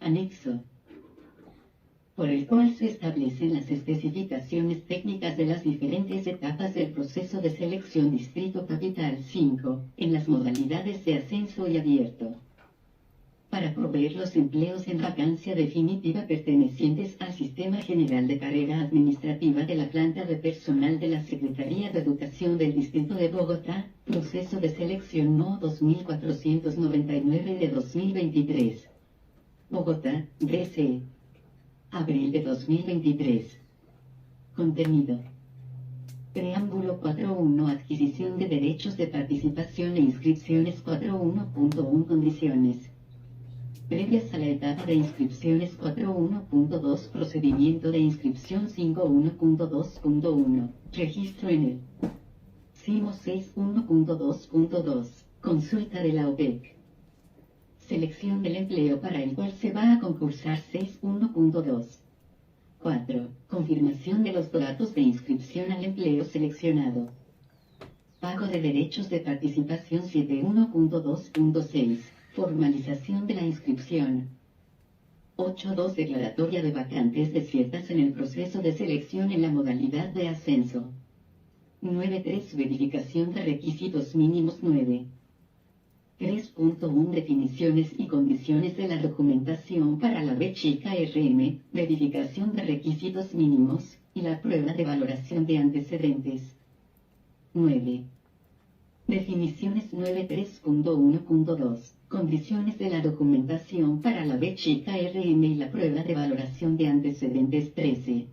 Anexo, por el cual se establecen las especificaciones técnicas de las diferentes etapas del proceso de selección Distrito Capital 5, en las modalidades de ascenso y abierto, para proveer los empleos en vacancia definitiva pertenecientes al Sistema General de Carrera Administrativa de la planta de personal de la Secretaría de Educación del Distrito de Bogotá, proceso de selección No. 2499 de 2023. Bogotá, DC. Abril de 2023. Contenido. Preámbulo 4.1. Adquisición de derechos de participación e inscripciones 4.1.1. Condiciones previas a la etapa de inscripciones 4.1.2. Procedimiento de inscripción 5.1.2.1. Registro en el CIMO 6.1.2.2. Consulta de la OPEC. Selección del empleo para el cual se va a concursar 6.1.2. 4. Confirmación de los datos de inscripción al empleo seleccionado. Pago de derechos de participación 7.1.2.6. Formalización de la inscripción. 8.2. Declaratoria de vacantes desiertas en el proceso de selección en la modalidad de ascenso. 9.3. Verificación de requisitos mínimos 9. 3.1. Definiciones y condiciones de la documentación para la B-Chica RM, verificación de requisitos mínimos, y la prueba de valoración de antecedentes. 9. Definiciones 9.3.1.2. Condiciones de la documentación para la B-Chica RM y la prueba de valoración de antecedentes 13.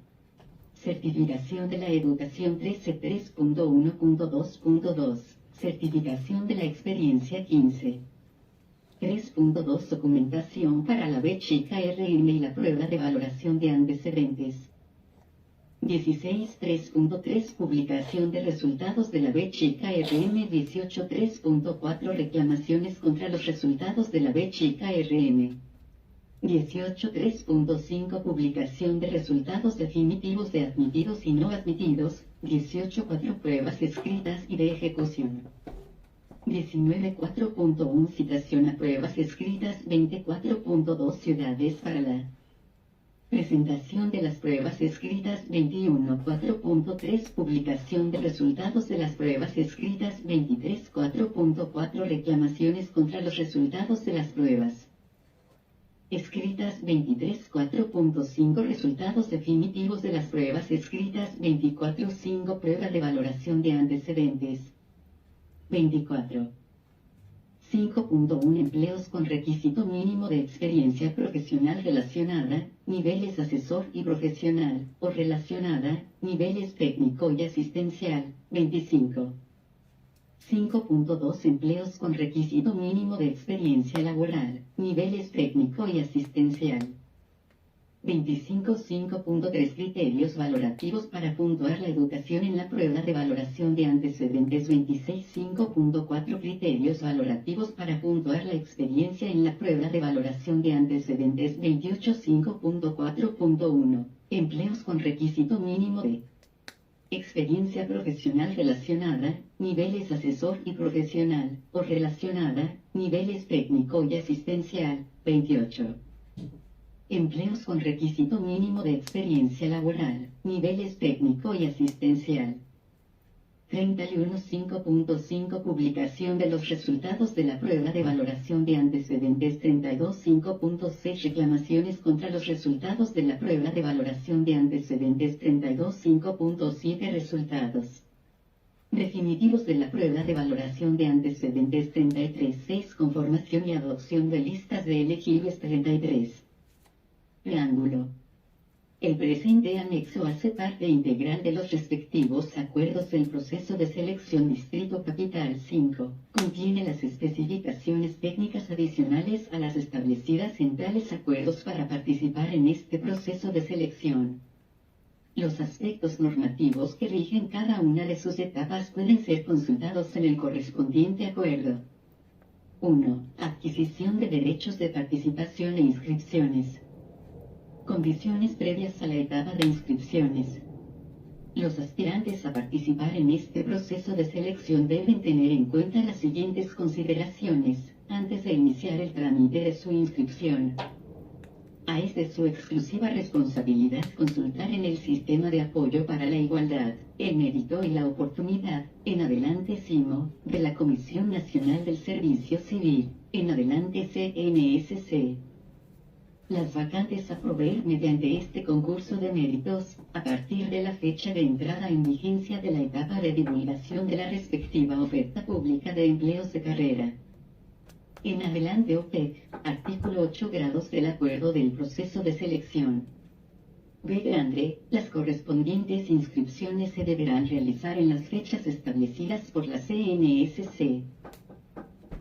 Certificación de la educación 13.3.1.2.2. Certificación de la experiencia 15. 3.2. Documentación para la B-Chica RM y la prueba de valoración de antecedentes. 16.3.3. Publicación de resultados de la B-Chica RM. 18.3.4. Reclamaciones contra los resultados de la B-Chica RM. 18.3.5. Publicación de resultados definitivos de admitidos y no admitidos. 18.4. Pruebas escritas y de ejecución. 19.4.1. Citación a pruebas escritas. 24.2. Ciudades para la presentación de las pruebas escritas. 21.4.3. Publicación de resultados de las pruebas escritas. 23.4.4. Reclamaciones contra los resultados de las pruebas escritas. 23.4.5. Resultados definitivos de las pruebas escritas. 24.5. Prueba de valoración de antecedentes. 24. 5.1. Empleos con requisito mínimo de experiencia profesional relacionada, niveles asesor y profesional, o relacionada, niveles técnico y asistencial. 25. 5.2. Empleos con requisito mínimo de experiencia laboral, niveles técnico y asistencial. 25.5.3. Criterios valorativos para puntuar la educación en la prueba de valoración de antecedentes. 26.5.4. Criterios valorativos para puntuar la experiencia en la prueba de valoración de antecedentes. 28.5.4.1. Empleos con requisito mínimo de experiencia profesional relacionada, niveles asesor y profesional, o relacionada, niveles técnico y asistencial. 28. Empleos con requisito mínimo de experiencia laboral, niveles técnico y asistencial. 31.5.5. Publicación de los resultados de la prueba de valoración de antecedentes. 32.5.6. Reclamaciones contra los resultados de la prueba de valoración de antecedentes. 32.5.7. Resultados definitivos de la prueba de valoración de antecedentes. 33.6. Conformación y adopción de listas de elegibles. 33. Preámbulo. El presente anexo hace parte integral de los respectivos acuerdos del proceso de selección Distrito Capital 5. Contiene las especificaciones técnicas adicionales a las establecidas en tales acuerdos para participar en este proceso de selección. Los aspectos normativos que rigen cada una de sus etapas pueden ser consultados en el correspondiente acuerdo. 1. Adquisición de derechos de participación e inscripciones. Condiciones previas a la etapa de inscripciones. Los aspirantes a participar en este proceso de selección deben tener en cuenta las siguientes consideraciones, antes de iniciar el trámite de su inscripción. Es de su exclusiva responsabilidad consultar en el Sistema de Apoyo para la Igualdad, el Mérito y la Oportunidad, en adelante CIMO, de la Comisión Nacional del Servicio Civil, en adelante CNSC. Las vacantes a proveer mediante este concurso de méritos, a partir de la fecha de entrada en vigencia de la etapa de divulgación de la respectiva oferta pública de empleos de carrera. En adelante OPEC, artículo 8 grados del acuerdo del proceso de selección. B grande, las correspondientes inscripciones se deberán realizar en las fechas establecidas por la CNSC.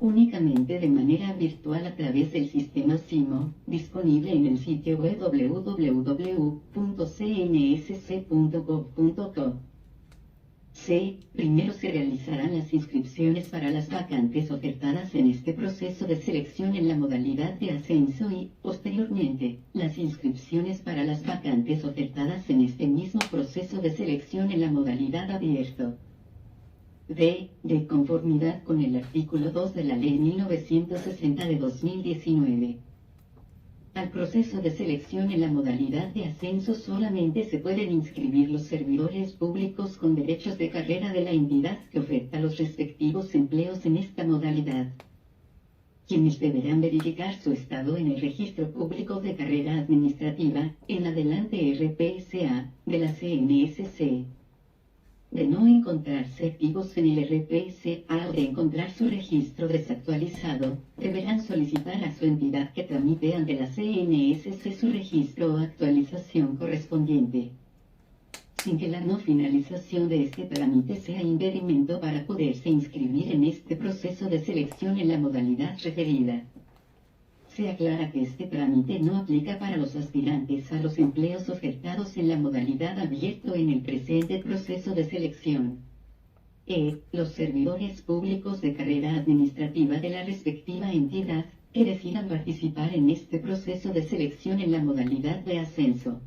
Únicamente de manera virtual a través del sistema CIMO, disponible en el sitio web www.cnsc.gov.co. C. Primero se realizarán las inscripciones para las vacantes ofertadas en este proceso de selección en la modalidad de ascenso y, posteriormente, las inscripciones para las vacantes ofertadas en este mismo proceso de selección en la modalidad abierto. D. De conformidad con el artículo 2 de la Ley 1960 de 2019. Al proceso de selección en la modalidad de ascenso solamente se pueden inscribir los servidores públicos con derechos de carrera de la entidad que oferta los respectivos empleos en esta modalidad, quienes deberán verificar su estado en el Registro Público de Carrera Administrativa, en adelante RPSA, de la CNSC. De no encontrarse activos en el RPSA o de encontrar su registro desactualizado, deberán solicitar a su entidad que tramite ante la CNSC su registro o actualización correspondiente, sin que la no finalización de este trámite sea impedimento para poderse inscribir en este proceso de selección en la modalidad referida. Se aclara que este trámite no aplica para los aspirantes a los empleos ofertados en la modalidad abierto en el presente proceso de selección. Los servidores públicos de carrera administrativa de la respectiva entidad, que decidan participar en este proceso de selección en la modalidad de ascenso,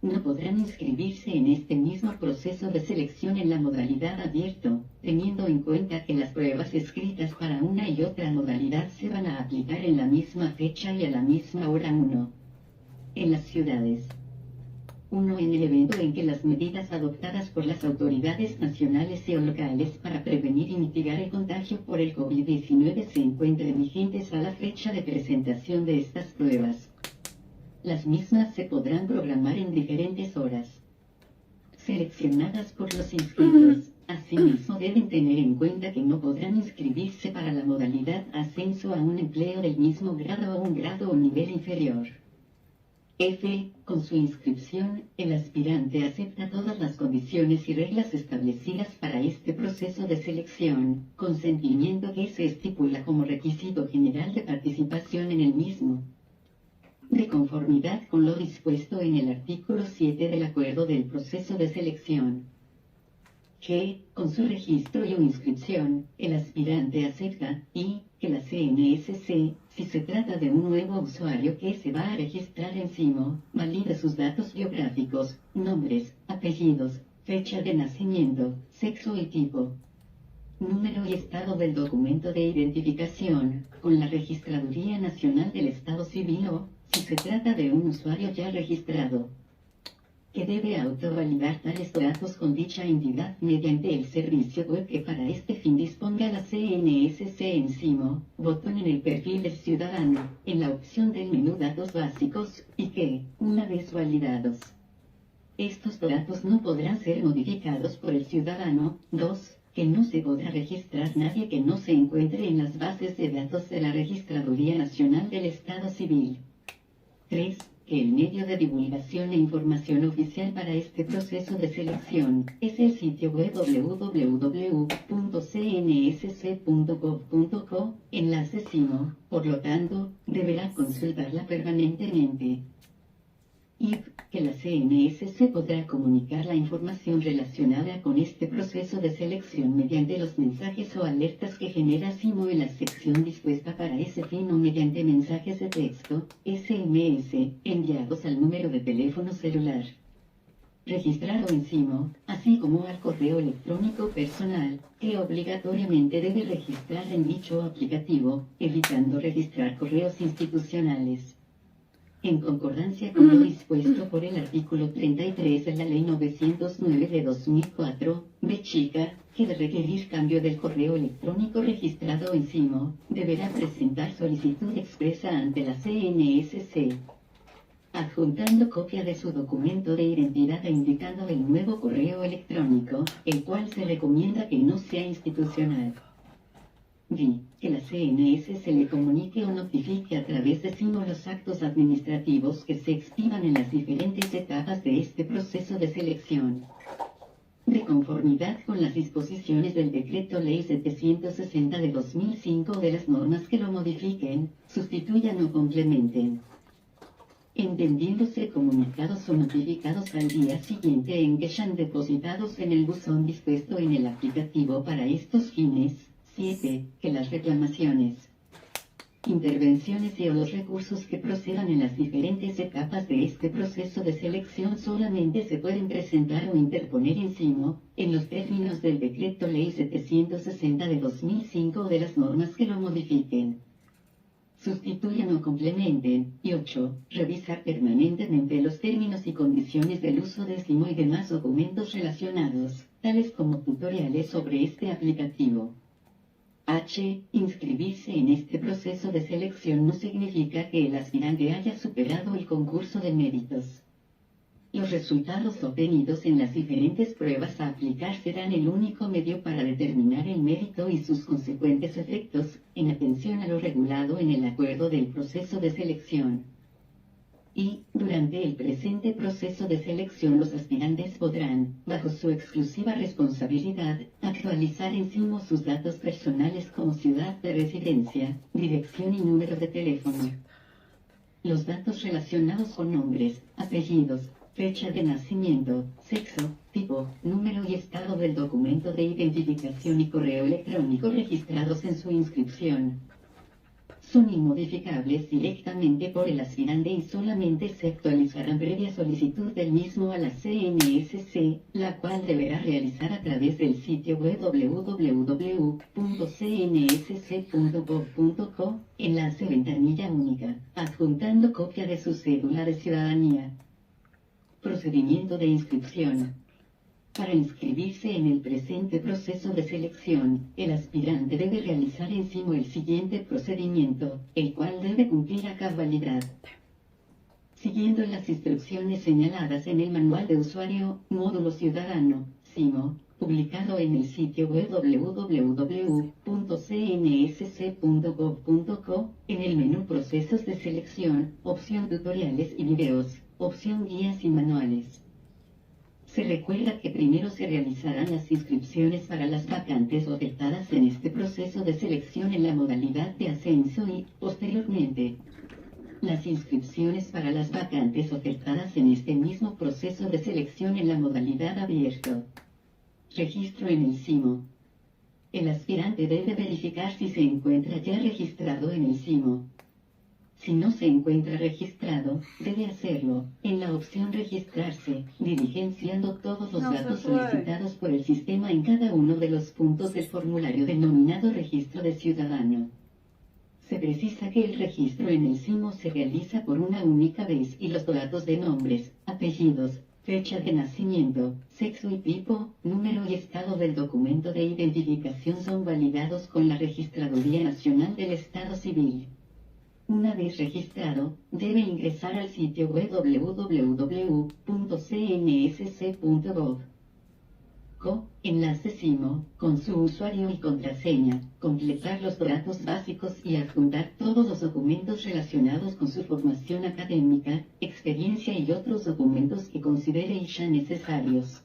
no podrán inscribirse en este mismo proceso de selección en la modalidad abierto, teniendo en cuenta que las pruebas escritas para una y otra modalidad se van a aplicar en la misma fecha y a la misma hora. 1. En las ciudades. 1. En el evento en que las medidas adoptadas por las autoridades nacionales y locales para prevenir y mitigar el contagio por el COVID-19 se encuentren vigentes a la fecha de presentación de estas pruebas. Las mismas se podrán programar en diferentes horas, seleccionadas por los inscritos. Asimismo, deben tener en cuenta que no podrán inscribirse para la modalidad ascenso a un empleo del mismo grado o un grado o nivel inferior. F. Con su inscripción, el aspirante acepta todas las condiciones y reglas establecidas para este proceso de selección, consentimiento que se estipula como requisito general de participación en el mismo, de conformidad con lo dispuesto en el artículo 7 del Acuerdo del Proceso de Selección. G. Con su registro y o inscripción, el aspirante acepta, y, que la CNSC, si se trata de un nuevo usuario que se va a registrar en CIMO, valida sus datos biográficos, nombres, apellidos, fecha de nacimiento, sexo y tipo, número y estado del documento de identificación, con la Registraduría Nacional del Estado Civil o, si se trata de un usuario ya registrado, que debe autovalidar tales datos con dicha entidad mediante el servicio web que para este fin disponga la CNSC en CIMO, botón en el perfil del ciudadano, en la opción del menú Datos Básicos, y que, una vez validados, estos datos no podrán ser modificados por el ciudadano. 2. Que no se podrá registrar nadie que no se encuentre en las bases de datos de la Registraduría Nacional del Estado Civil. 3. Que el medio de divulgación e información oficial para este proceso de selección es el sitio web www.cnsc.gov.co, enlace CIMO, por lo tanto, deberá consultarla permanentemente. Y que la CNSC podrá comunicar la información relacionada con este proceso de selección mediante los mensajes o alertas que genera CIMO en la sección dispuesta para ese fin o mediante mensajes de texto, SMS, enviados al número de teléfono celular registrado en CIMO, así como al correo electrónico personal, que obligatoriamente debe registrar en dicho aplicativo, evitando registrar correos institucionales. En concordancia con lo dispuesto por el artículo 33 de la Ley 909 de 2004, B chica, que de requerir cambio del correo electrónico registrado en CIMO, deberá presentar solicitud expresa ante la CNSC, adjuntando copia de su documento de identidad e indicando el nuevo correo electrónico, el cual se recomienda que no sea institucional. D. Que la CNS se le comunique o notifique a través de CIMO los actos administrativos que se expidan en las diferentes etapas de este proceso de selección. De conformidad con las disposiciones del Decreto Ley 760 de 2005 de las normas que lo modifiquen, sustituyan o complementen. Entendiéndose comunicados o notificados al día siguiente en que sean depositados en el buzón dispuesto en el aplicativo para estos fines. 7. Que las reclamaciones, intervenciones y o los recursos que procedan en las diferentes etapas de este proceso de selección solamente se pueden presentar o interponer en CIMO, en los términos del Decreto Ley 760 de 2005 o de las normas que lo modifiquen. Sustituyan o complementen. Y 8. Revisar permanentemente los términos y condiciones del uso de CIMO y demás documentos relacionados, tales como tutoriales sobre este aplicativo. H. Inscribirse en este proceso de selección no significa que el aspirante haya superado el concurso de méritos. Los resultados obtenidos en las diferentes pruebas a aplicar serán el único medio para determinar el mérito y sus consecuentes efectos, en atención a lo regulado en el acuerdo del proceso de selección. Y, durante el presente proceso de selección los aspirantes podrán, bajo su exclusiva responsabilidad, actualizar en CIMO sus datos personales como ciudad de residencia, dirección y número de teléfono. Los datos relacionados con nombres, apellidos, fecha de nacimiento, sexo, tipo, número y estado del documento de identificación y correo electrónico registrados en su inscripción son inmodificables directamente por el aspirante y solamente se actualizarán previa solicitud del mismo a la CNSC, la cual deberá realizar a través del sitio web www.cnsc.gov.co, enlace ventanilla única, adjuntando copia de su cédula de ciudadanía. Procedimiento de inscripción. Para inscribirse en el presente proceso de selección, el aspirante debe realizar en CIMO el siguiente procedimiento, el cual debe cumplir a cabalidad. Siguiendo las instrucciones señaladas en el Manual de Usuario, Módulo Ciudadano, CIMO, publicado en el sitio web www.cnsc.gov.co, en el menú Procesos de Selección, opción Tutoriales y Videos, opción Guías y Manuales. Se recuerda que primero se realizarán las inscripciones para las vacantes ofertadas en este proceso de selección en la modalidad de ascenso y, posteriormente, las inscripciones para las vacantes ofertadas en este mismo proceso de selección en la modalidad abierto. Registro en el CIMO. El aspirante debe verificar si se encuentra ya registrado en el CIMO. Si no se encuentra registrado, debe hacerlo, en la opción Registrarse, diligenciando todos los datos solicitados por el sistema en cada uno de los puntos del formulario denominado Registro de Ciudadano. Se precisa que el registro en el CIMO se realiza por una única vez y los datos de nombres, apellidos, fecha de nacimiento, sexo y tipo, número y estado del documento de identificación son validados con la Registraduría Nacional del Estado Civil. Una vez registrado, debe ingresar al sitio web www.cnsc.gov.co, enlace CIMO, con su usuario y contraseña, completar los datos básicos y adjuntar todos los documentos relacionados con su formación académica, experiencia y otros documentos que considere y sean necesarios.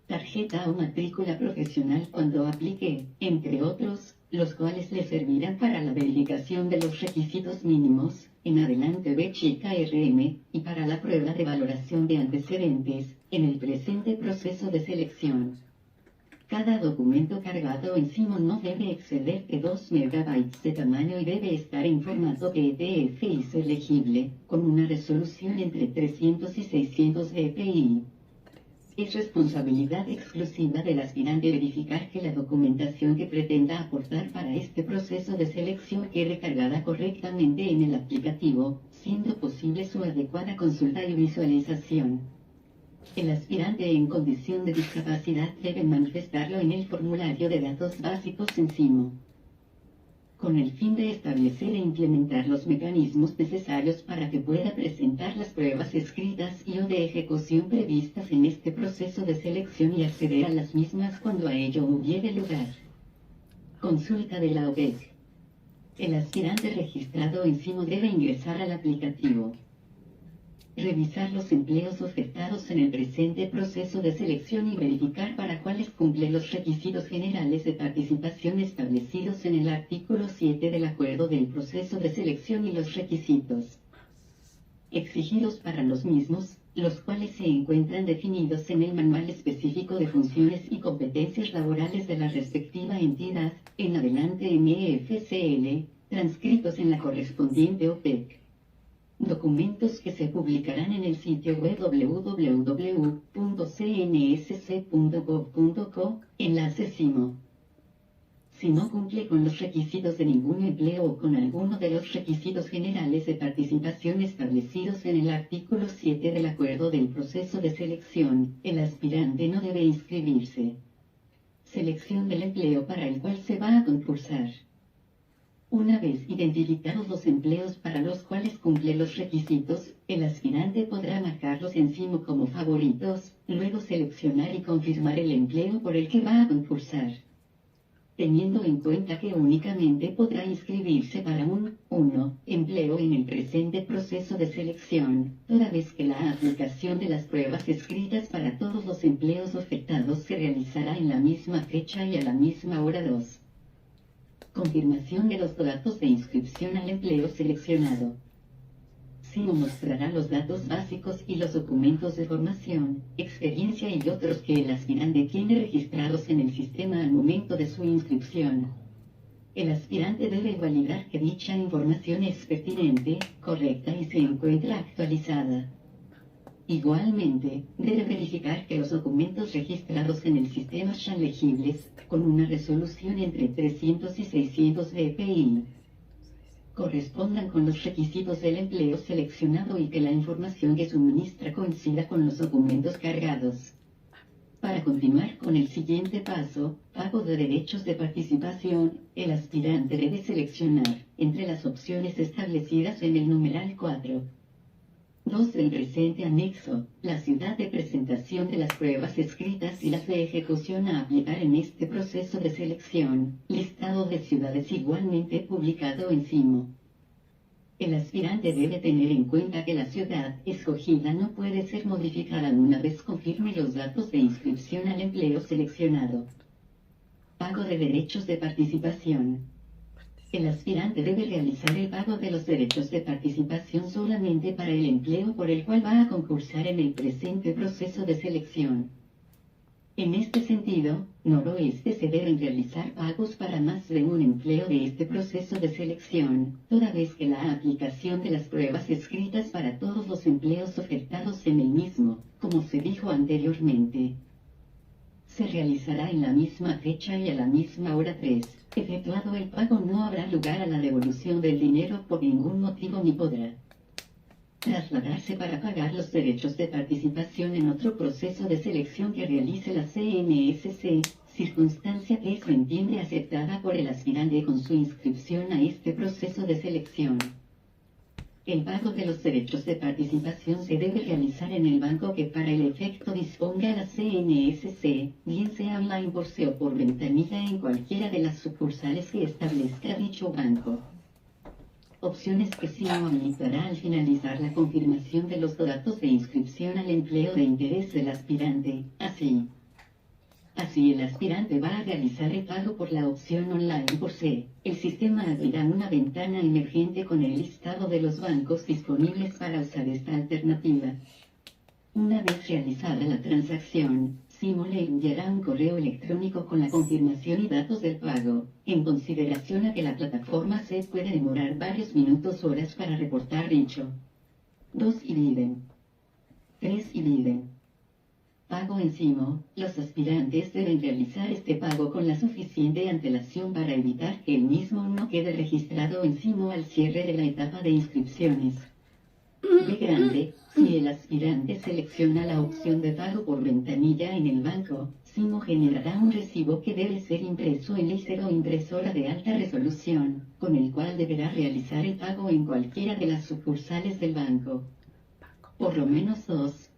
Tarjeta o matrícula profesional cuando aplique, entre otros, los cuales le servirán para la verificación de los requisitos mínimos, en adelante B chica RM, y para la prueba de valoración de antecedentes, en el presente proceso de selección. Cada documento cargado en CIMO no debe exceder de 2 MB de tamaño y debe estar en formato PDF y ser legible, con una resolución entre 300 y 600 dpi. Es responsabilidad exclusiva del aspirante verificar que la documentación que pretenda aportar para este proceso de selección quede cargada correctamente en el aplicativo, siendo posible su adecuada consulta y visualización. El aspirante en condición de discapacidad debe manifestarlo en el formulario de datos básicos en SIMO. Con el fin de establecer e implementar los mecanismos necesarios para que pueda presentar las pruebas escritas y o de ejecución previstas en este proceso de selección y acceder a las mismas cuando a ello hubiere lugar. Consulta de la OPEC. El aspirante registrado en SIMO debe ingresar al aplicativo. Revisar los empleos ofertados en el presente proceso de selección y verificar para cuáles cumple los requisitos generales de participación establecidos en el artículo 7 del Acuerdo del Proceso de Selección y los requisitos exigidos para los mismos, los cuales se encuentran definidos en el Manual Específico de Funciones y Competencias Laborales de la respectiva entidad, en adelante MFCL, transcritos en la correspondiente OPEC. Documentos que se publicarán en el sitio web www.cnsc.gov.co, enlace SIMO. Si no cumple con los requisitos de ningún empleo o con alguno de los requisitos generales de participación establecidos en el artículo 7 del Acuerdo del Proceso de Selección, el aspirante no debe inscribirse. Selección del empleo para el cual se va a concursar. Una vez identificados los empleos para los cuales cumple los requisitos, el aspirante podrá marcarlos en SIMO como favoritos, luego seleccionar y confirmar el empleo por el que va a concursar. Teniendo en cuenta que únicamente podrá inscribirse para un 1 empleo en el presente proceso de selección, toda vez que la aplicación de las pruebas escritas para todos los empleos ofertados se realizará en la misma fecha y a la misma hora 2. Confirmación de los datos de inscripción al empleo seleccionado. SIMO mostrará los datos básicos y los documentos de formación, experiencia y otros que el aspirante tiene registrados en el sistema al momento de su inscripción. El aspirante debe validar que dicha información es pertinente, correcta y se encuentra actualizada. Igualmente, debe verificar que los documentos registrados en el sistema sean legibles, con una resolución entre 300 y 600 dpi. Correspondan con los requisitos del empleo seleccionado y que la información que suministra coincida con los documentos cargados. Para continuar con el siguiente paso, pago de derechos de participación, el aspirante debe seleccionar, entre las opciones establecidas en el numeral 4. 2 del presente anexo, la ciudad de presentación de las pruebas escritas y las de ejecución a aplicar en este proceso de selección, listado de ciudades igualmente publicado en SIMO. El aspirante debe tener en cuenta que la ciudad escogida no puede ser modificada una vez confirme los datos de inscripción al empleo seleccionado. Pago de derechos de participación. El aspirante debe realizar el pago de los derechos de participación solamente para el empleo por el cual va a concursar en el presente proceso de selección. En este sentido, noroeste se deben realizar pagos para más de un empleo de este proceso de selección, toda vez que la aplicación de las pruebas escritas para todos los empleos ofertados en el mismo, como se dijo anteriormente, se realizará en la misma fecha y a la misma hora 3. Efectuado el pago no habrá lugar a la devolución del dinero por ningún motivo ni podrá trasladarse para pagar los derechos de participación en otro proceso de selección que realice la CNSC, circunstancia que se entiende aceptada por el aspirante con su inscripción a este proceso de selección. El pago de los derechos de participación se debe realizar en el banco que para el efecto disponga la CNSC, bien sea online por SEO o por ventanilla en cualquiera de las sucursales que establezca dicho banco. Opciones que SIMO habilitará al finalizar la confirmación de los datos de inscripción al empleo de interés del aspirante, Así, el aspirante va a realizar el pago por la opción online por SE. El sistema abrirá una ventana emergente con el listado de los bancos disponibles para usar esta alternativa. Una vez realizada la transacción, SIMO le enviará un correo electrónico con la confirmación y datos del pago, en consideración a que la plataforma SE puede demorar varios minutos o horas para reportar dicho. 2 IBIDEN. 3 IBIDEN. Pago en Simo. Los aspirantes deben realizar este pago con la suficiente antelación para evitar que el mismo no quede registrado en Simo al cierre de la etapa de inscripciones. B grande. Si el aspirante selecciona la opción de pago por ventanilla en el banco, Simo generará un recibo que debe ser impreso en láser o impresora de alta resolución, con el cual deberá realizar el pago en cualquiera de las sucursales del banco. Por lo menos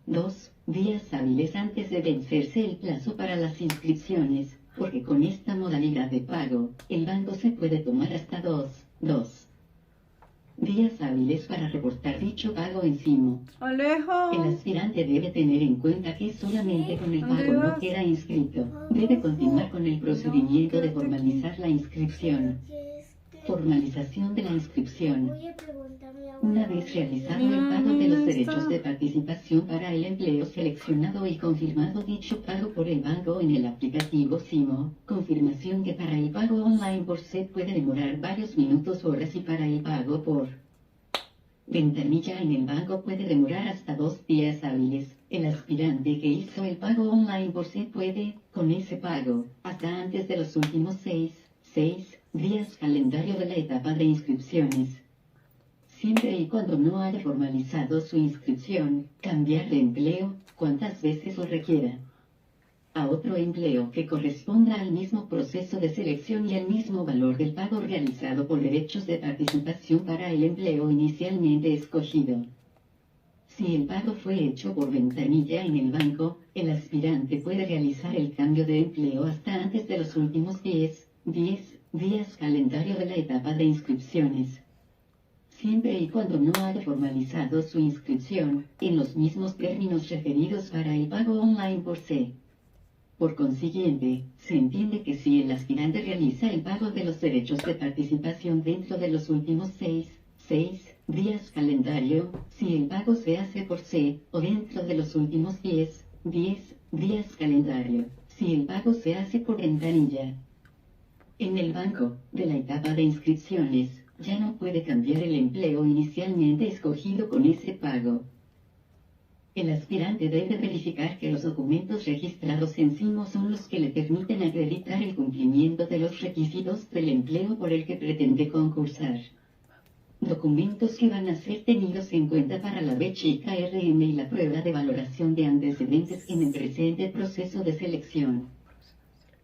dos días hábiles antes de vencerse el plazo para las inscripciones, porque con esta modalidad de pago, el banco se puede tomar hasta dos días hábiles para reportar dicho pago en Simo. Alejo. El aspirante debe tener en cuenta que solamente con el pago no vas? queda inscrito. Debe continuar con el procedimiento de formalizar la inscripción. Formalización de la inscripción. Una vez realizado el pago de los derechos de participación para el empleo seleccionado y confirmado dicho pago por el banco en el aplicativo Simo, confirmación que para el pago online por SED puede demorar varios minutos, horas, y para el pago por ventanilla en el banco puede demorar hasta 2 días hábiles. El aspirante que hizo el pago online por SED puede, con ese pago, hasta antes de los últimos 6 días calendario de la etapa de inscripciones, siempre y cuando no haya formalizado su inscripción, cambiar de empleo, cuantas veces lo requiera, a otro empleo que corresponda al mismo proceso de selección y al mismo valor del pago realizado por derechos de participación para el empleo inicialmente escogido. Si el pago fue hecho por ventanilla en el banco, el aspirante puede realizar el cambio de empleo hasta antes de los últimos 10 días calendario de la etapa de inscripciones, siempre y cuando no haya formalizado su inscripción, en los mismos términos referidos para el pago online por SED. Por consiguiente, se entiende que si el aspirante realiza el pago de los derechos de participación dentro de los últimos 6 días calendario, si el pago se hace por SED, o dentro de los últimos 10 días calendario, si el pago se hace por ventanilla en el banco de la etapa de inscripciones, ya no puede cambiar el empleo inicialmente escogido con ese pago. El aspirante debe verificar que los documentos registrados en Simo son los que le permiten acreditar el cumplimiento de los requisitos del empleo por el que pretende concursar. Documentos que van a ser tenidos en cuenta para la B-Chica RM y la prueba de valoración de antecedentes en el presente proceso de selección.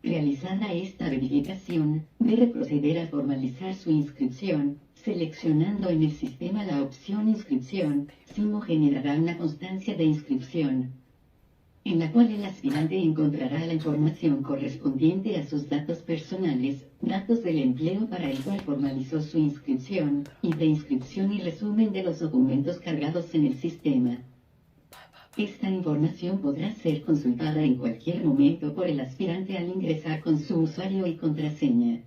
Realizada esta verificación, debe proceder a formalizar su inscripción, seleccionando en el sistema la opción Inscripción. Simo generará una constancia de inscripción, en la cual el aspirante encontrará la información correspondiente a sus datos personales, datos del empleo para el cual formalizó su inscripción, y de inscripción y resumen de los documentos cargados en el sistema. Esta información podrá ser consultada en cualquier momento por el aspirante al ingresar con su usuario y contraseña.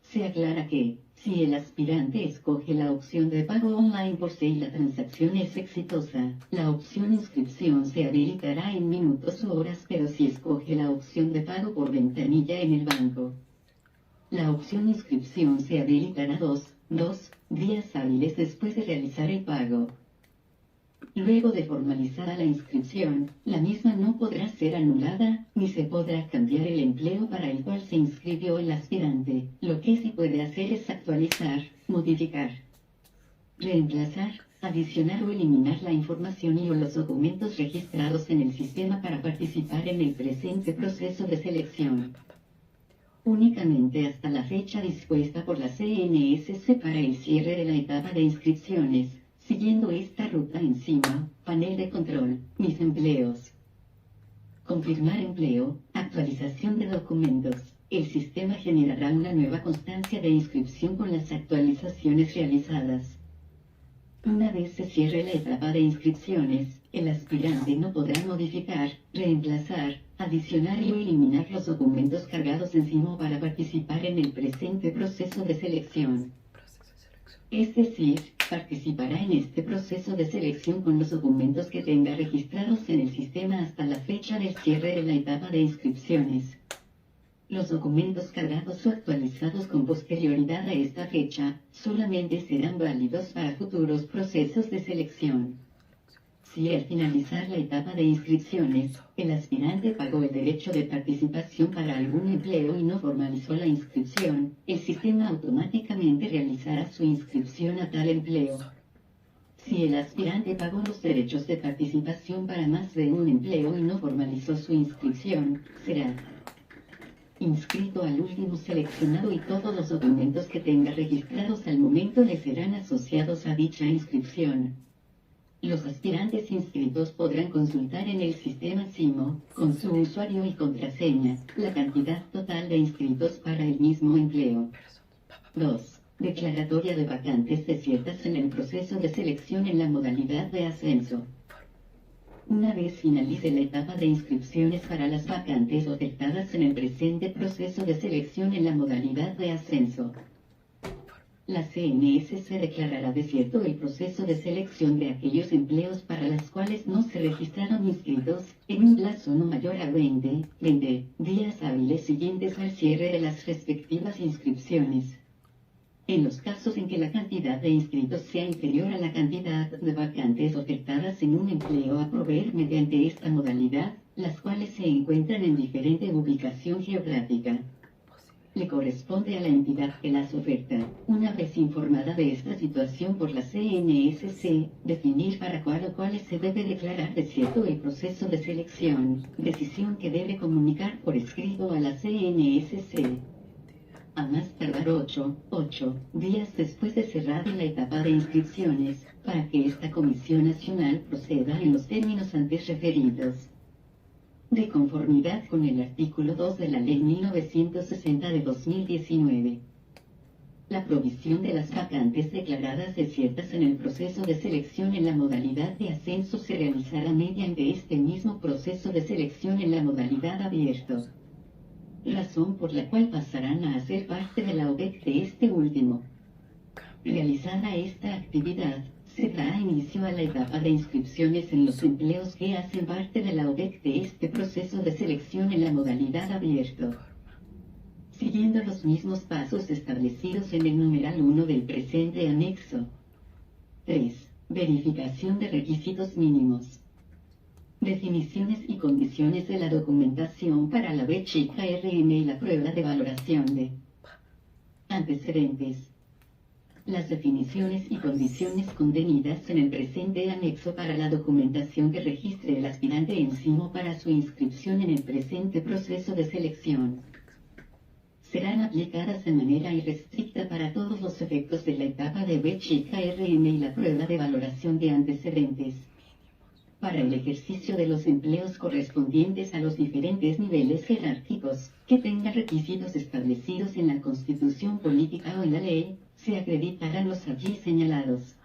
Se aclara que, si el aspirante escoge la opción de pago online por SED y la transacción es exitosa, la opción inscripción se habilitará en minutos o horas, pero si escoge la opción de pago por ventanilla en el banco, la opción inscripción se habilitará dos días hábiles después de realizar el pago. Luego de formalizada la inscripción, la misma no podrá ser anulada, ni se podrá cambiar el empleo para el cual se inscribió el aspirante. Lo que sí puede hacer es actualizar, modificar, reemplazar, adicionar o eliminar la información y o los documentos registrados en el sistema para participar en el presente proceso de selección. Únicamente hasta la fecha dispuesta por la CNSC para el cierre de la etapa de inscripciones. Siguiendo esta ruta encima, panel de control, mis empleos. Confirmar empleo, actualización de documentos. El sistema generará una nueva constancia de inscripción con las actualizaciones realizadas. Una vez se cierre la etapa de inscripciones, el aspirante no podrá modificar, reemplazar, adicionar o eliminar los documentos cargados encima para participar en el presente proceso de selección. Es decir, participará en este proceso de selección con los documentos que tenga registrados en el sistema hasta la fecha del cierre de la etapa de inscripciones. Los documentos cargados o actualizados con posterioridad a esta fecha, solamente serán válidos para futuros procesos de selección. Si al finalizar la etapa de inscripciones, el aspirante pagó el derecho de participación para algún empleo y no formalizó la inscripción, el sistema automáticamente realizará su inscripción a tal empleo. Si el aspirante pagó los derechos de participación para más de un empleo y no formalizó su inscripción, será inscrito al último seleccionado y todos los documentos que tenga registrados al momento le serán asociados a dicha inscripción. Los aspirantes inscritos podrán consultar en el sistema SIMO, con su usuario y contraseña, la cantidad total de inscritos para el mismo empleo. 2. Declaratoria de vacantes desiertas en el proceso de selección en la modalidad de ascenso. Una vez finalice la etapa de inscripciones para las vacantes ofertadas en el presente proceso de selección en la modalidad de ascenso, la CNSC declarará desierto el proceso de selección de aquellos empleos para los cuales no se registraron inscritos, en un plazo no mayor a 20 días hábiles siguientes al cierre de las respectivas inscripciones. En los casos en que la cantidad de inscritos sea inferior a la cantidad de vacantes ofertadas en un empleo a proveer mediante esta modalidad, las cuales se encuentran en diferente ubicación geográfica, le corresponde a la entidad que las oferta, una vez informada de esta situación por la CNSC, definir para cuál o cuáles se debe declarar desierto el proceso de selección, decisión que debe comunicar por escrito a la CNSC. A más tardar 8 días después de cerrada la etapa de inscripciones, para que esta Comisión Nacional proceda en los términos antes referidos. De conformidad con el artículo 2 de la Ley 1960 de 2019. La provisión de las vacantes declaradas desiertas en el proceso de selección en la modalidad de ascenso se realizará mediante este mismo proceso de selección en la modalidad abierto, razón por la cual pasarán a hacer parte de la OPEC de este último. Realizada esta actividad, se dará inicio a la etapa de inscripciones en los empleos que hacen parte de la OPEC de este proceso de selección en la modalidad abierto, siguiendo los mismos pasos establecidos en el numeral 1 del presente anexo. 3. Verificación de requisitos mínimos. Definiciones y condiciones de la documentación para la BCHIC-RM y la prueba de valoración de antecedentes. Las definiciones y condiciones contenidas en el presente anexo para la documentación que registre el aspirante en SIMO para su inscripción en el presente proceso de selección serán aplicadas de manera irrestricta para todos los efectos de la etapa de BCHIC-RM y la prueba de valoración de antecedentes, para el ejercicio de los empleos correspondientes a los diferentes niveles jerárquicos, que tengan requisitos establecidos en la Constitución Política o en la ley, se acreditarán los allí señalados,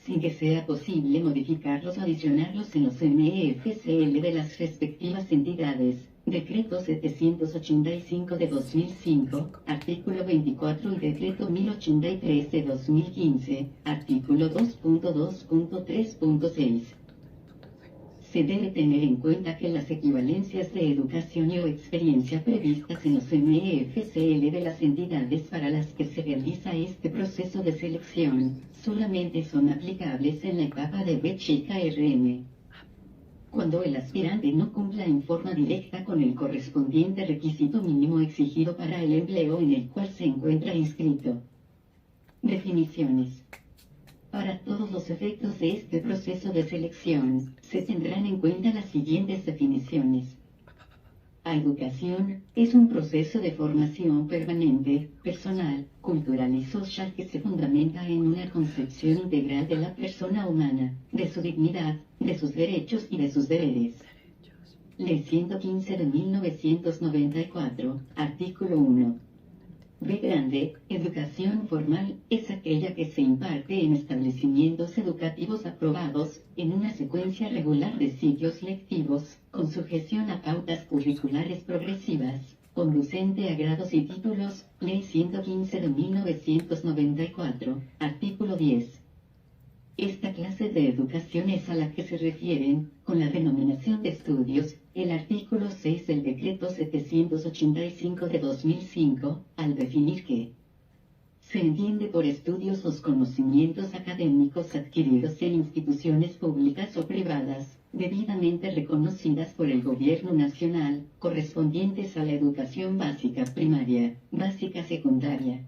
sin que sea posible modificarlos o adicionarlos en los MFCL de las respectivas entidades. Decreto 785 de 2005, artículo 24 y Decreto 1083 de 2015, artículo 2.2.3.6. Se debe tener en cuenta que las equivalencias de educación y o experiencia previstas en los MFCL de las entidades para las que se realiza este proceso de selección, solamente son aplicables en la etapa de BCHIC-RM. Cuando el aspirante no cumpla en forma directa con el correspondiente requisito mínimo exigido para el empleo en el cual se encuentra inscrito. Definiciones. Para todos los efectos de este proceso de selección, se tendrán en cuenta las siguientes definiciones. La educación es un proceso de formación permanente, personal, cultural y social que se fundamenta en una concepción integral de la persona humana, de su dignidad, de sus derechos y de sus deberes. Ley 115 de 1994, artículo 1. B grande, educación formal, es aquella que se imparte en establecimientos educativos aprobados, en una secuencia regular de ciclos lectivos, con sujeción a pautas curriculares progresivas, conducente a grados y títulos, Ley 115 de 1994, artículo 10. Esta clase de educación es a la que se refieren, con la denominación de estudios, el artículo 6 del Decreto 785 de 2005, al definir que Se entiende por estudios los conocimientos académicos adquiridos en instituciones públicas o privadas, debidamente reconocidas por el gobierno nacional, correspondientes a la educación básica primaria, básica secundaria,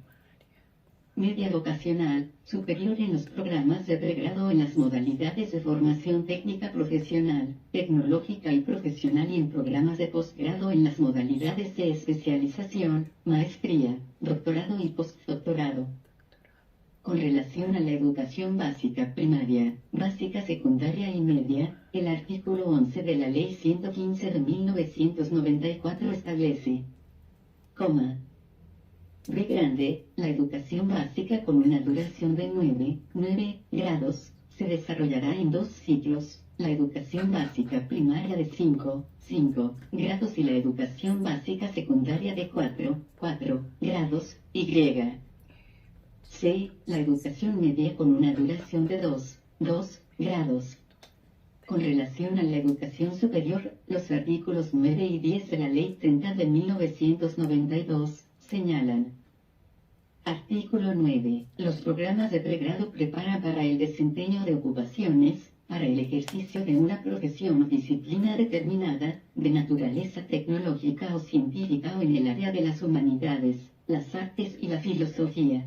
media vocacional, superior en los programas de pregrado en las modalidades de formación técnica profesional, tecnológica y profesional y en programas de posgrado en las modalidades de especialización, maestría, doctorado y postdoctorado. Con relación a la educación básica primaria, básica secundaria y media, el artículo 11 de la Ley 115 de 1994 establece, B grande, la educación básica con una duración de 9 grados, se desarrollará en 2 ciclos, la educación básica primaria de 5 grados y la educación básica secundaria de 4 grados, Y. C. La educación media con una duración de 2 grados. Con relación a la educación superior, los artículos 9 y 10 de la Ley 30 de 1992, señalan. Artículo 9. Los programas de pregrado preparan para el desempeño de ocupaciones, para el ejercicio de una profesión o disciplina determinada, de naturaleza tecnológica o científica o en el área de las humanidades, las artes y la filosofía.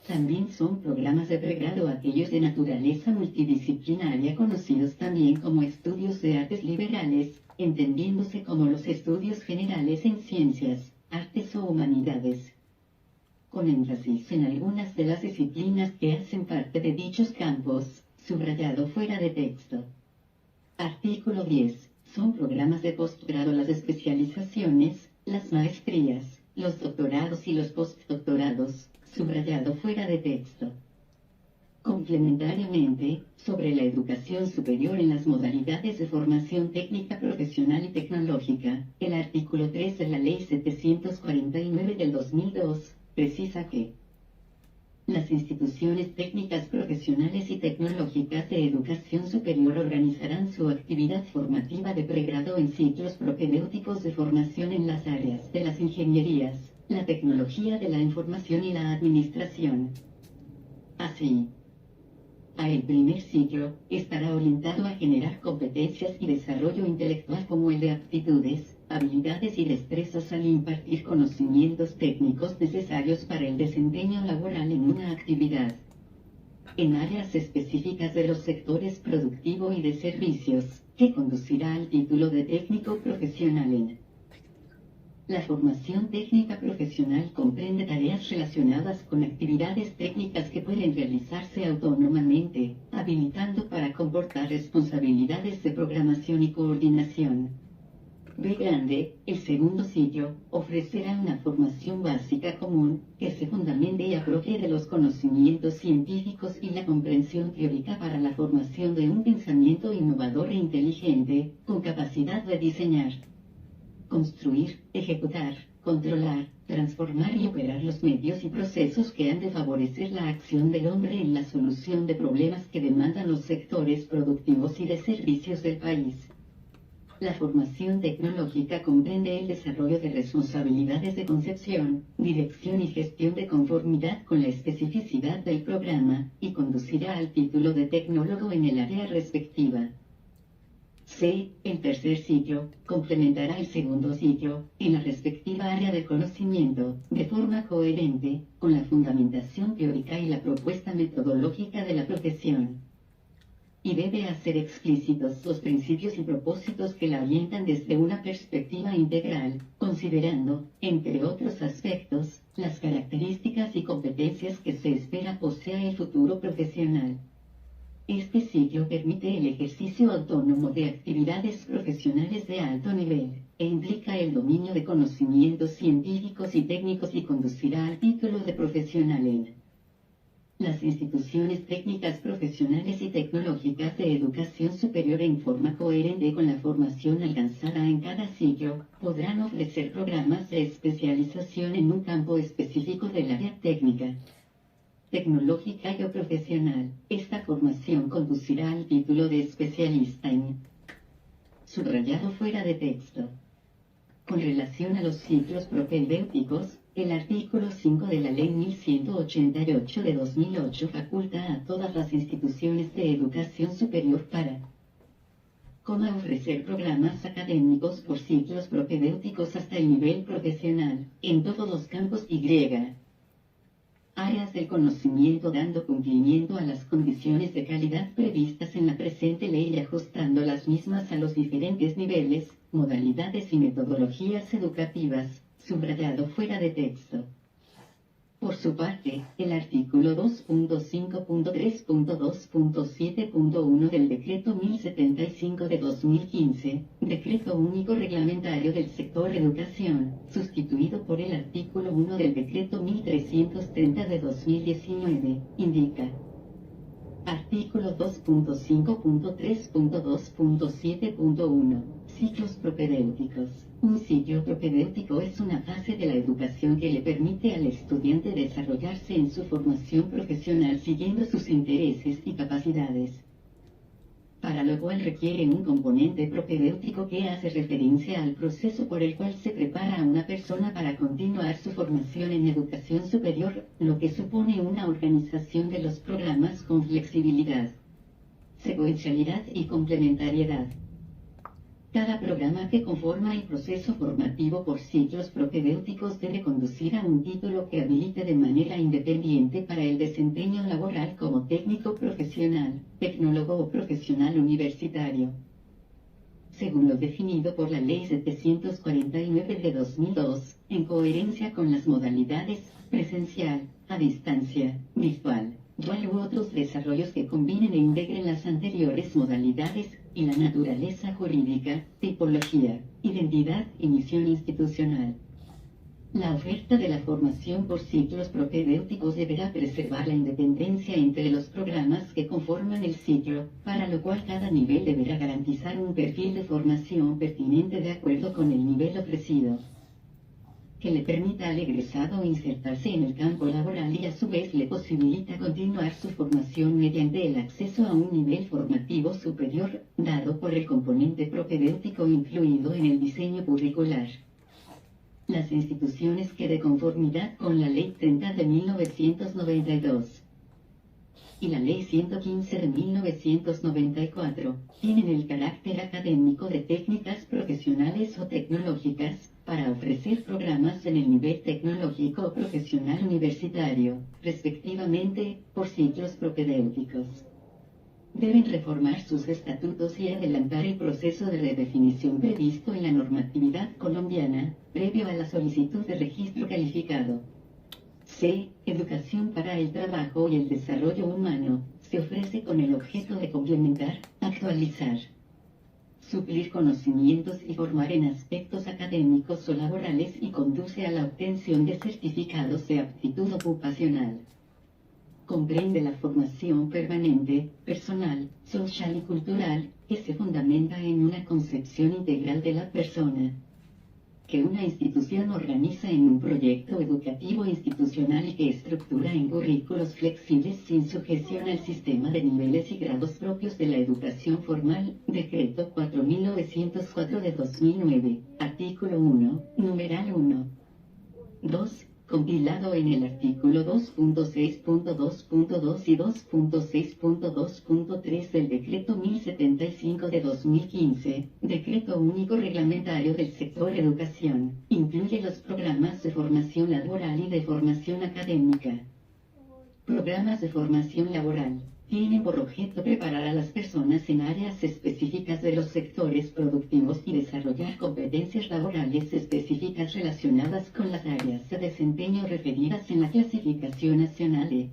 También son programas de pregrado aquellos de naturaleza multidisciplinaria conocidos también como estudios de artes liberales, entendiéndose como los estudios generales en ciencias, artes o humanidades, con énfasis en algunas de las disciplinas que hacen parte de dichos campos, subrayado fuera de texto. Artículo 10. Son programas de postgrado las especializaciones, las maestrías, los doctorados y los postdoctorados, subrayado fuera de texto. Complementariamente, sobre la educación superior en las modalidades de formación técnica profesional y tecnológica, el artículo 3 de la Ley 749 del 2002, precisa que las instituciones técnicas profesionales y tecnológicas de educación superior organizarán su actividad formativa de pregrado en ciclos propedéuticos de formación en las áreas de las ingenierías, la tecnología de la información y la administración. Así, el primer ciclo estará orientado a generar competencias y desarrollo intelectual como el de aptitudes, habilidades y destrezas al impartir conocimientos técnicos necesarios para el desempeño laboral en una actividad. En áreas específicas de los sectores productivo y de servicios, que conducirá al título de técnico profesional en. La formación técnica profesional comprende tareas relacionadas con actividades técnicas que pueden realizarse autónomamente, habilitando para comportar responsabilidades de programación y coordinación. B grande, el segundo ciclo, ofrecerá una formación básica común, que se fundamente y apropie de los conocimientos científicos y la comprensión teórica para la formación de un pensamiento innovador e inteligente, con capacidad de diseñar, construir, ejecutar, controlar, transformar y operar los medios y procesos que han de favorecer la acción del hombre en la solución de problemas que demandan los sectores productivos y de servicios del país. La formación tecnológica comprende el desarrollo de responsabilidades de concepción, dirección y gestión de conformidad con la especificidad del programa, y conducirá al título de tecnólogo en el área respectiva. C. El tercer ciclo complementará el segundo ciclo en la respectiva área del conocimiento, de forma coherente con la fundamentación teórica y la propuesta metodológica de la profesión. Y debe hacer explícitos los principios y propósitos que la orientan desde una perspectiva integral, considerando, entre otros aspectos, las características y competencias que se espera posea el futuro profesional. Este ciclo permite el ejercicio autónomo de actividades profesionales de alto nivel, e implica el dominio de conocimientos científicos y técnicos y conducirá al título de profesional en. Las instituciones técnicas profesionales y tecnológicas de educación superior en forma coherente con la formación alcanzada en cada ciclo, podrán ofrecer programas de especialización en un campo específico del área técnica, tecnológica y o profesional. Esta formación conducirá al título de especialista en. Subrayado fuera de texto. Con relación a los ciclos propedéuticos, El artículo 5 de la Ley 1188 de 2008 faculta a todas las instituciones de educación superior para ofrecer programas académicos por ciclos propedéuticos hasta el nivel profesional, en todos los campos áreas del conocimiento, dando cumplimiento a las condiciones de calidad previstas en la presente ley y ajustando las mismas a los diferentes niveles, modalidades y metodologías educativas, subrayado fuera de texto. Por su parte, el artículo 2.5.3.2.7.1 del Decreto 1075 de 2015, Decreto Único Reglamentario del Sector Educación, sustituido por el artículo 1 del Decreto 1330 de 2019, indica: artículo 2.5.3.2.7.1. Ciclos propedéuticos. Un ciclo propedéutico es una fase de la educación que le permite al estudiante desarrollarse en su formación profesional siguiendo sus intereses y capacidades, para lo cual requiere un componente propedéutico que hace referencia al proceso por el cual se prepara a una persona para continuar su formación en educación superior, lo que supone una organización de los programas con flexibilidad, secuencialidad y complementariedad. Cada programa que conforma el proceso formativo por ciclos propedéuticos debe conducir a un título que habilite de manera independiente para el desempeño laboral como técnico profesional, tecnólogo o profesional universitario, según lo definido por la Ley 749 de 2002, en coherencia con las modalidades presencial, a distancia, virtual, dual u otros desarrollos que combinen e integren las anteriores modalidades, y la naturaleza jurídica, tipología, identidad y misión institucional. La oferta de la formación por ciclos propedéuticos deberá preservar la independencia entre los programas que conforman el ciclo, para lo cual cada nivel deberá garantizar un perfil de formación pertinente de acuerdo con el nivel ofrecido, que le permita al egresado insertarse en el campo laboral y a su vez le posibilita continuar su formación mediante el acceso a un nivel formativo superior, dado por el componente propedéutico incluido en el diseño curricular. Las instituciones que de conformidad con la Ley 30 de 1992 y la Ley 115 de 1994, tienen el carácter académico de técnicas profesionales o tecnológicas, para ofrecer programas en el nivel tecnológico o profesional universitario, respectivamente, por ciclos propedéuticos. Deben reformar sus estatutos y adelantar el proceso de redefinición previsto en la normatividad colombiana, previo a la solicitud de registro calificado. C. Educación para el trabajo y el desarrollo humano, se ofrece con el objeto de complementar, actualizar, suplir conocimientos y formar en aspectos académicos o laborales y conduce a la obtención de certificados de aptitud ocupacional. Comprende la formación permanente, personal, social y cultural, que se fundamenta en una concepción integral de la persona, que una institución organiza en un proyecto educativo institucional y que estructura en currículos flexibles sin sujeción al sistema de niveles y grados propios de la educación formal, Decreto 4904 de 2009, artículo 1, numeral 1. 2. Compilado en el artículo 2.6.2.2 y 2.6.2.3 del Decreto 1075 de 2015, Decreto Único Reglamentario del Sector Educación, incluye los programas de formación laboral y de formación académica. Programas de formación laboral tienen por objeto preparar a las personas en áreas específicas de los sectores productivos y desarrollar competencias laborales específicas relacionadas con las áreas de desempeño referidas en la clasificación nacional de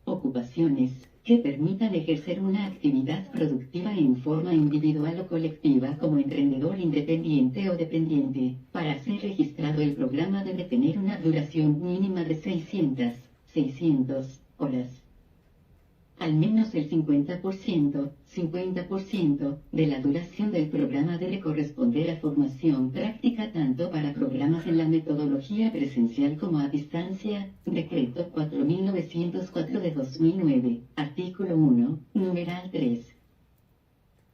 ocupaciones, que permitan ejercer una actividad productiva en forma individual o colectiva como emprendedor independiente o dependiente. Para ser registrado el programa debe tener una duración mínima de 600 horas. Al menos el 50% de la duración del programa debe corresponder a formación práctica tanto para programas en la metodología presencial como a distancia, Decreto 4904 de 2009, artículo 1, numeral 3.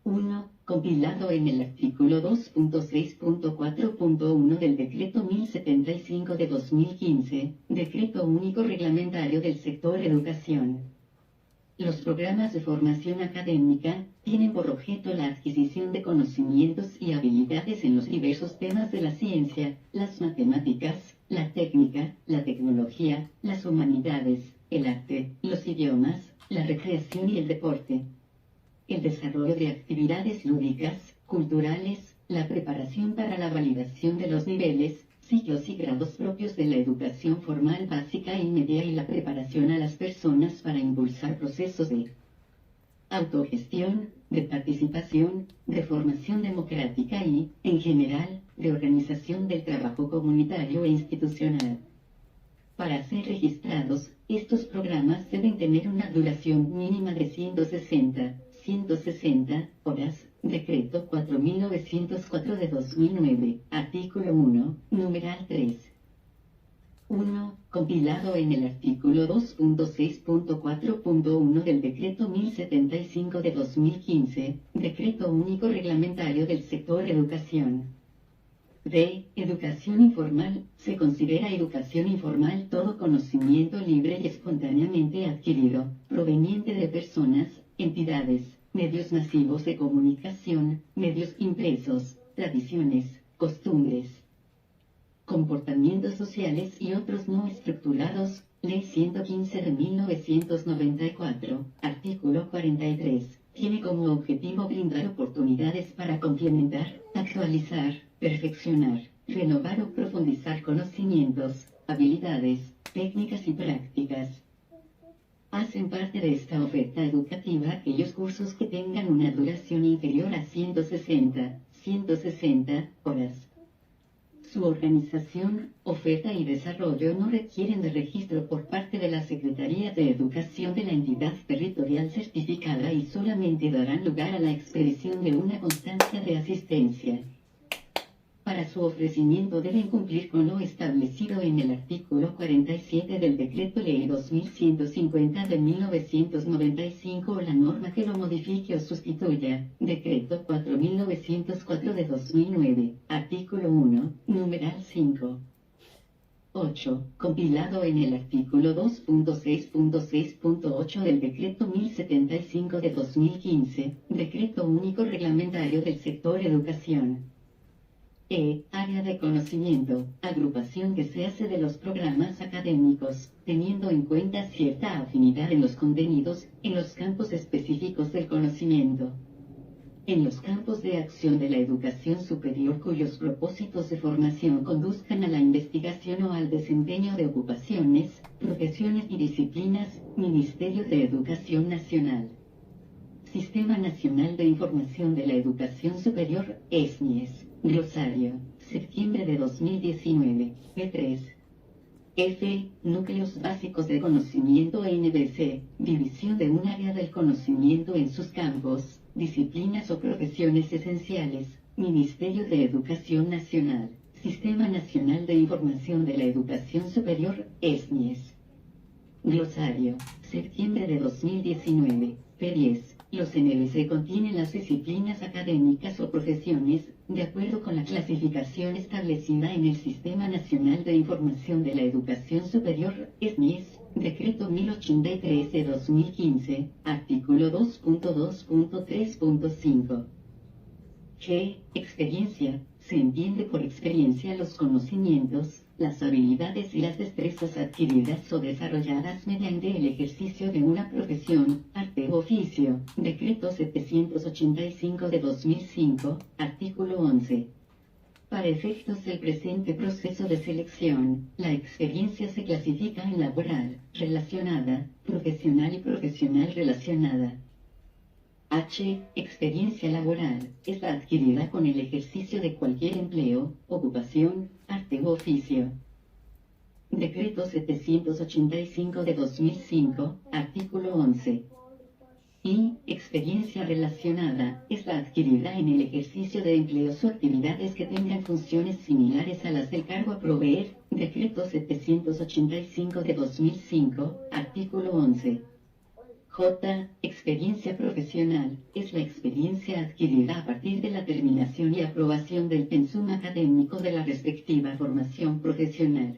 1. compilado en el artículo 2.6.4.1 del Decreto 1075 de 2015, Decreto Único Reglamentario del Sector Educación. Los programas de formación académica tienen por objeto la adquisición de conocimientos y habilidades en los diversos temas de la ciencia, las matemáticas, la técnica, la tecnología, las humanidades, el arte, los idiomas, la recreación y el deporte. El desarrollo de actividades lúdicas, culturales, la preparación para la validación de los niveles, ciclos y grados propios de la educación formal básica y media y la preparación a las personas para impulsar procesos de autogestión, de participación, de formación democrática y, en general, de organización del trabajo comunitario e institucional. Para ser registrados, estos programas deben tener una duración mínima de 160 horas, Decreto 4904 de 2009, artículo 1, numeral 3. 1. Compilado en el artículo 2.6.4.1 del Decreto 1075 de 2015, Decreto Único Reglamentario del Sector Educación. D. Educación informal. Se considera educación informal todo conocimiento libre y espontáneamente adquirido, proveniente de personas, entidades, medios masivos de comunicación, medios impresos, tradiciones, costumbres, comportamientos sociales y otros no estructurados. Ley 115 de 1994, artículo 43, tiene como objetivo brindar oportunidades para complementar, actualizar, perfeccionar, renovar o profundizar conocimientos, habilidades, técnicas y prácticas. Hacen parte de esta oferta educativa aquellos cursos que tengan una duración inferior a 160 horas. Su organización, oferta y desarrollo no requieren de registro por parte de la Secretaría de Educación de la entidad territorial certificada y solamente darán lugar a la expedición de una constancia de asistencia. Para su ofrecimiento deben cumplir con lo establecido en el artículo 47 del Decreto Ley 2150 de 1995 o la norma que lo modifique o sustituya, Decreto 4904 de 2009, artículo 1, numeral 5. 8. Compilado en el artículo 2.6.6.8 del Decreto 1075 de 2015, Decreto Único Reglamentario del Sector Educación. Área de conocimiento, agrupación que se hace de los programas académicos, teniendo en cuenta cierta afinidad en los contenidos, en los campos específicos del conocimiento. En los campos de acción de la educación superior cuyos propósitos de formación conduzcan a la investigación o al desempeño de ocupaciones, profesiones y disciplinas, Ministerio de Educación Nacional. Sistema Nacional de Información de la Educación Superior, SNIES. Glosario, septiembre de 2019, P3. F. Núcleos Básicos de Conocimiento NBC, división de un área del conocimiento en sus campos, disciplinas o profesiones esenciales, Ministerio de Educación Nacional, Sistema Nacional de Información de la Educación Superior, SNIES. Glosario, septiembre de 2019, P10. Los NBC contienen las disciplinas académicas o profesiones, de acuerdo con la clasificación establecida en el Sistema Nacional de Información de la Educación Superior, SNIES, Decreto 1083 de 2015, artículo 2.2.3.5. G. Experiencia. Se entiende por experiencia los conocimientos, las habilidades y las destrezas adquiridas o desarrolladas mediante el ejercicio de una profesión, arte u oficio. Decreto 785 de 2005, artículo 11. Para efectos del presente proceso de selección, la experiencia se clasifica en laboral, relacionada, profesional y profesional relacionada. H. Experiencia laboral, es la adquirida con el ejercicio de cualquier empleo, ocupación, arte u oficio. Decreto 785 de 2005, artículo 11. Y, experiencia relacionada, es la adquirida en el ejercicio de empleos o actividades que tengan funciones similares a las del cargo a proveer. Decreto 785 de 2005, artículo 11. J. Experiencia profesional, es la experiencia adquirida a partir de la terminación y aprobación del pensum académico de la respectiva formación profesional.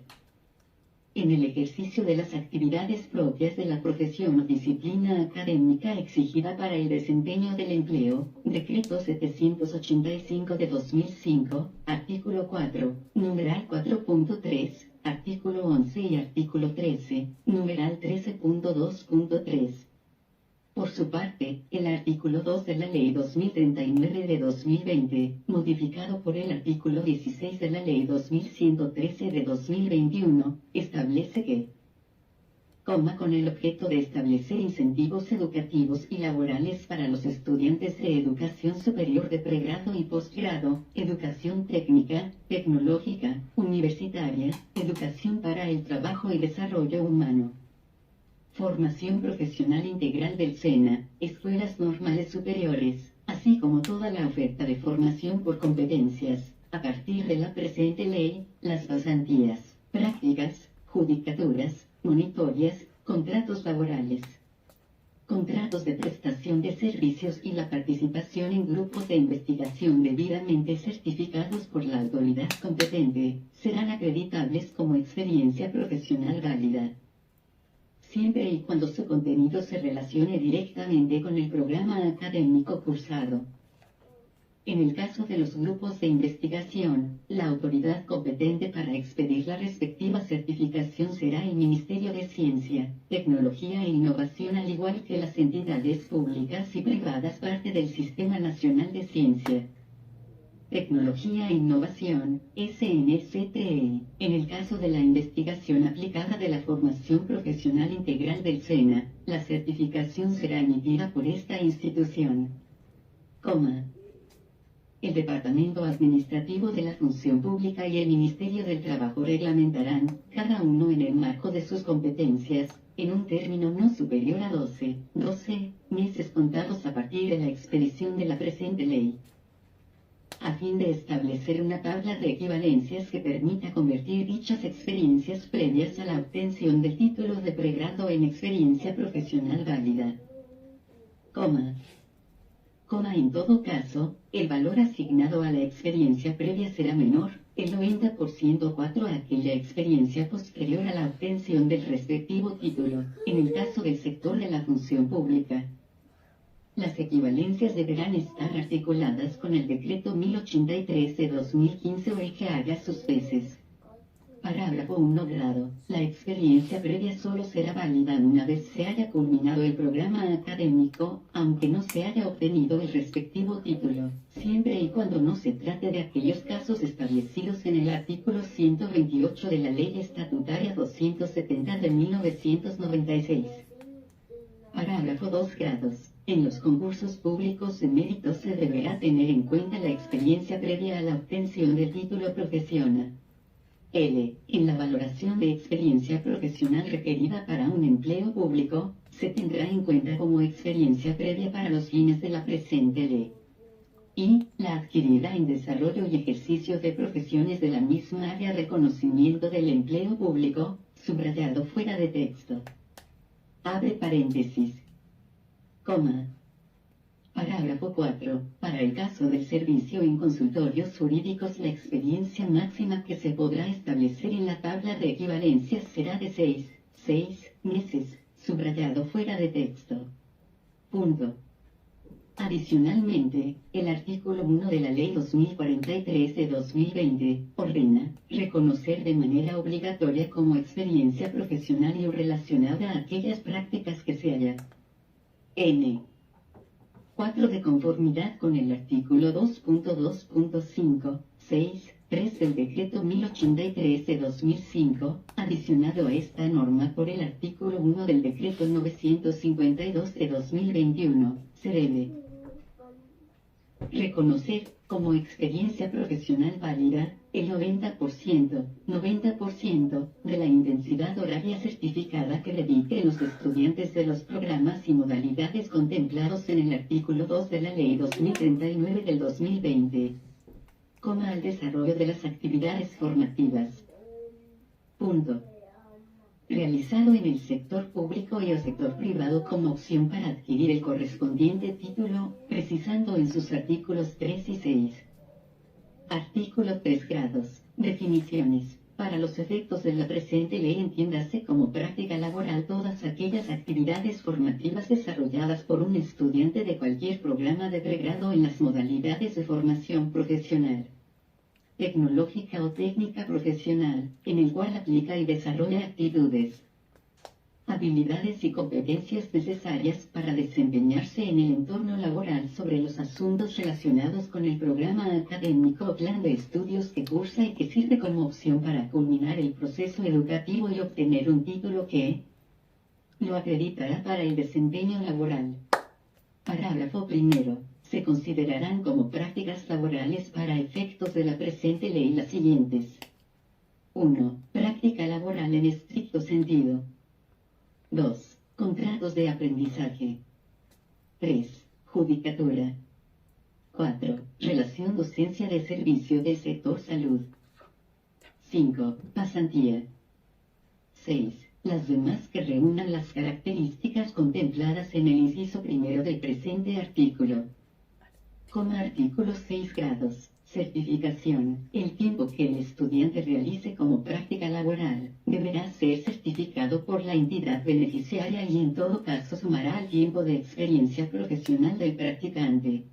En el ejercicio de las actividades propias de la profesión o disciplina académica exigida para el desempeño del empleo, Decreto 785 de 2005, artículo 4, numeral 4.3, artículo 11 y artículo 13, numeral 13.2.3. Por su parte, el artículo 2 de la Ley 2039 de 2020, modificado por el artículo 16 de la Ley 2113 de 2021, establece que, con el objeto de establecer incentivos educativos y laborales para los estudiantes de educación superior de pregrado y posgrado, educación técnica, tecnológica, universitaria, educación para el trabajo y desarrollo humano. Formación profesional integral del SENA, escuelas normales superiores, así como toda la oferta de formación por competencias, a partir de la presente ley, las pasantías, prácticas, judicaturas, monitorias, contratos laborales, contratos de prestación de servicios y la participación en grupos de investigación debidamente certificados por la autoridad competente, serán acreditables como experiencia profesional válida, siempre y cuando su contenido se relacione directamente con el programa académico cursado. En el caso de los grupos de investigación, la autoridad competente para expedir la respectiva certificación será el Ministerio de Ciencia, Tecnología e Innovación, al igual que las entidades públicas y privadas parte del Sistema Nacional de Ciencia, Tecnología e Innovación, SNCTE. En el caso de la investigación aplicada de la formación profesional integral del SENA, la certificación será emitida por esta institución. El Departamento Administrativo de la Función Pública y el Ministerio del Trabajo reglamentarán, cada uno en el marco de sus competencias, en un término no superior a 12 meses contados a partir de la expedición de la presente ley, a fin de establecer una tabla de equivalencias que permita convertir dichas experiencias previas a la obtención del título de pregrado en experiencia profesional válida. En todo caso, el valor asignado a la experiencia previa será menor, el 90% a aquella experiencia posterior a la obtención del respectivo título, en el caso del sector de la función pública. Las equivalencias deberán estar articuladas con el Decreto 1083 de 2015 o el que haga sus veces. Parágrafo 1 grado. La experiencia previa solo será válida una vez se haya culminado el programa académico, aunque no se haya obtenido el respectivo título, siempre y cuando no se trate de aquellos casos establecidos en el artículo 128 de la Ley Estatutaria 270 de 1996. Parágrafo 2 grados. En los concursos públicos de mérito se deberá tener en cuenta la experiencia previa a la obtención del título profesional. En la valoración de experiencia profesional requerida para un empleo público, se tendrá en cuenta como experiencia previa para los fines de la presente ley. Y, la adquirida en desarrollo y ejercicio de profesiones de la misma área de conocimiento del empleo público, subrayado fuera de texto. Abre paréntesis. Parágrafo 4. Para el caso del servicio en consultorios jurídicos, la experiencia máxima que se podrá establecer en la tabla de equivalencias será de 6 meses, subrayado fuera de texto. Adicionalmente, el artículo 1 de la Ley 2043 de 2020 ordena reconocer de manera obligatoria como experiencia profesional y relacionada a aquellas prácticas que se hayan 4. De conformidad con el artículo 2.2.5.6.3 del Decreto 1083 de 2005, adicionado a esta norma por el artículo 1 del Decreto 952 de 2021, se debe reconocer como experiencia profesional válida el 90% de la intensidad horaria certificada que dediquen los estudiantes de los programas y modalidades contemplados en el artículo 2 de la Ley 2039 del 2020, al desarrollo de las actividades formativas. realizado en el sector público y o sector privado como opción para adquirir el correspondiente título, precisando en sus artículos 3 y 6. Artículo 3 grados. Definiciones. Para los efectos de la presente ley entiéndase como práctica laboral todas aquellas actividades formativas desarrolladas por un estudiante de cualquier programa de pregrado en las modalidades de formación profesional, tecnológica o técnica profesional, en el cual aplica y desarrolla actitudes, habilidades y competencias necesarias para desempeñarse en el entorno laboral sobre los asuntos relacionados con el programa académico o plan de estudios que cursa y que sirve como opción para culminar el proceso educativo y obtener un título que lo acreditará para el desempeño laboral. Parágrafo primero. Se considerarán como prácticas laborales para efectos de la presente ley las siguientes. 1. Práctica laboral en estricto sentido. 2. Contratos de aprendizaje. 3. Judicatura. 4. Relación docencia de servicio del sector salud. 5. Pasantía. 6. Las demás que reúnan las características contempladas en el inciso primero del presente artículo. Artículo 6 grados. Certificación. El tiempo que el estudiante realice como práctica laboral deberá ser certificado por la entidad beneficiaria y en todo caso sumará al tiempo de experiencia profesional del practicante.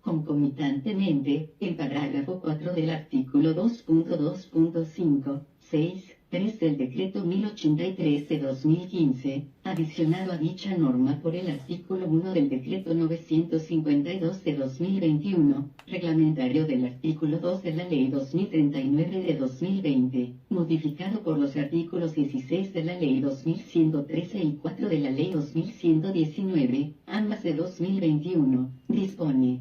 Concomitantemente, el parágrafo 4 del artículo 2.2.5, 6, 3 del Decreto 1083 de 2015, adicionado a dicha norma por el artículo 1 del Decreto 952 de 2021, reglamentario del artículo 2 de la Ley 2039 de 2020, modificado por los artículos 16 de la Ley 2113 y 4 de la Ley 2119, ambas de 2021, dispone.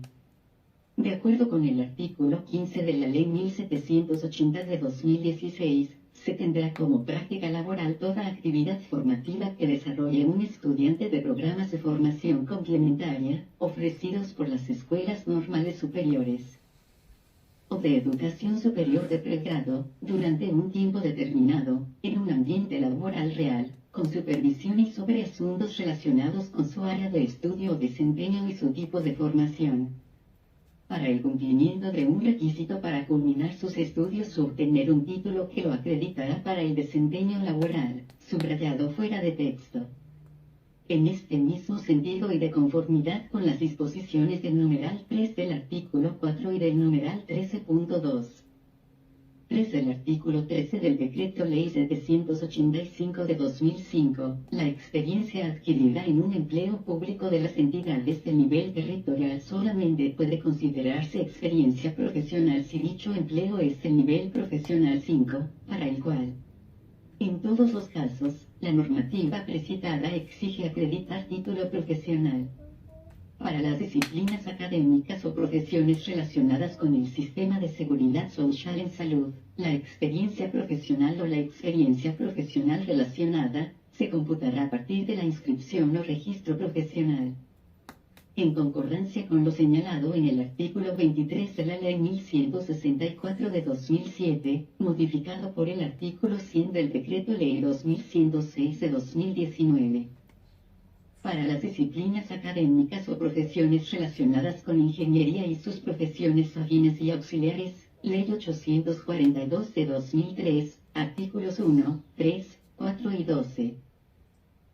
De acuerdo con el artículo 15 de la Ley 1780 de 2016, se tendrá como práctica laboral toda actividad formativa que desarrolle un estudiante de programas de formación complementaria, ofrecidos por las escuelas normales superiores o de educación superior de pregrado, durante un tiempo determinado, en un ambiente laboral real, con supervisión y sobre asuntos relacionados con su área de estudio o desempeño y su tipo de formación. Para el cumplimiento de un requisito para culminar sus estudios o obtener un título que lo acreditará para el desempeño laboral, subrayado fuera de texto. En este mismo sentido y de conformidad con las disposiciones del numeral 3 del artículo 4 y del numeral 13.2. 3 del artículo 13 del Decreto Ley 785 de 2005, la experiencia adquirida en un empleo público de las entidades del nivel territorial solamente puede considerarse experiencia profesional si dicho empleo es el nivel profesional 5, para el cual, en todos los casos, la normativa precitada exige acreditar título profesional. Para las disciplinas académicas o profesiones relacionadas con el sistema de seguridad social en salud, la experiencia profesional o la experiencia profesional relacionada, se computará a partir de la inscripción o registro profesional. En concordancia con lo señalado en el artículo 23 de la Ley 1164 de 2007, modificado por el artículo 100 del Decreto Ley 2106 de 2019. Para las disciplinas académicas o profesiones relacionadas con ingeniería y sus profesiones afines y auxiliares, Ley 842 de 2003, artículos 1, 3, 4 y 12.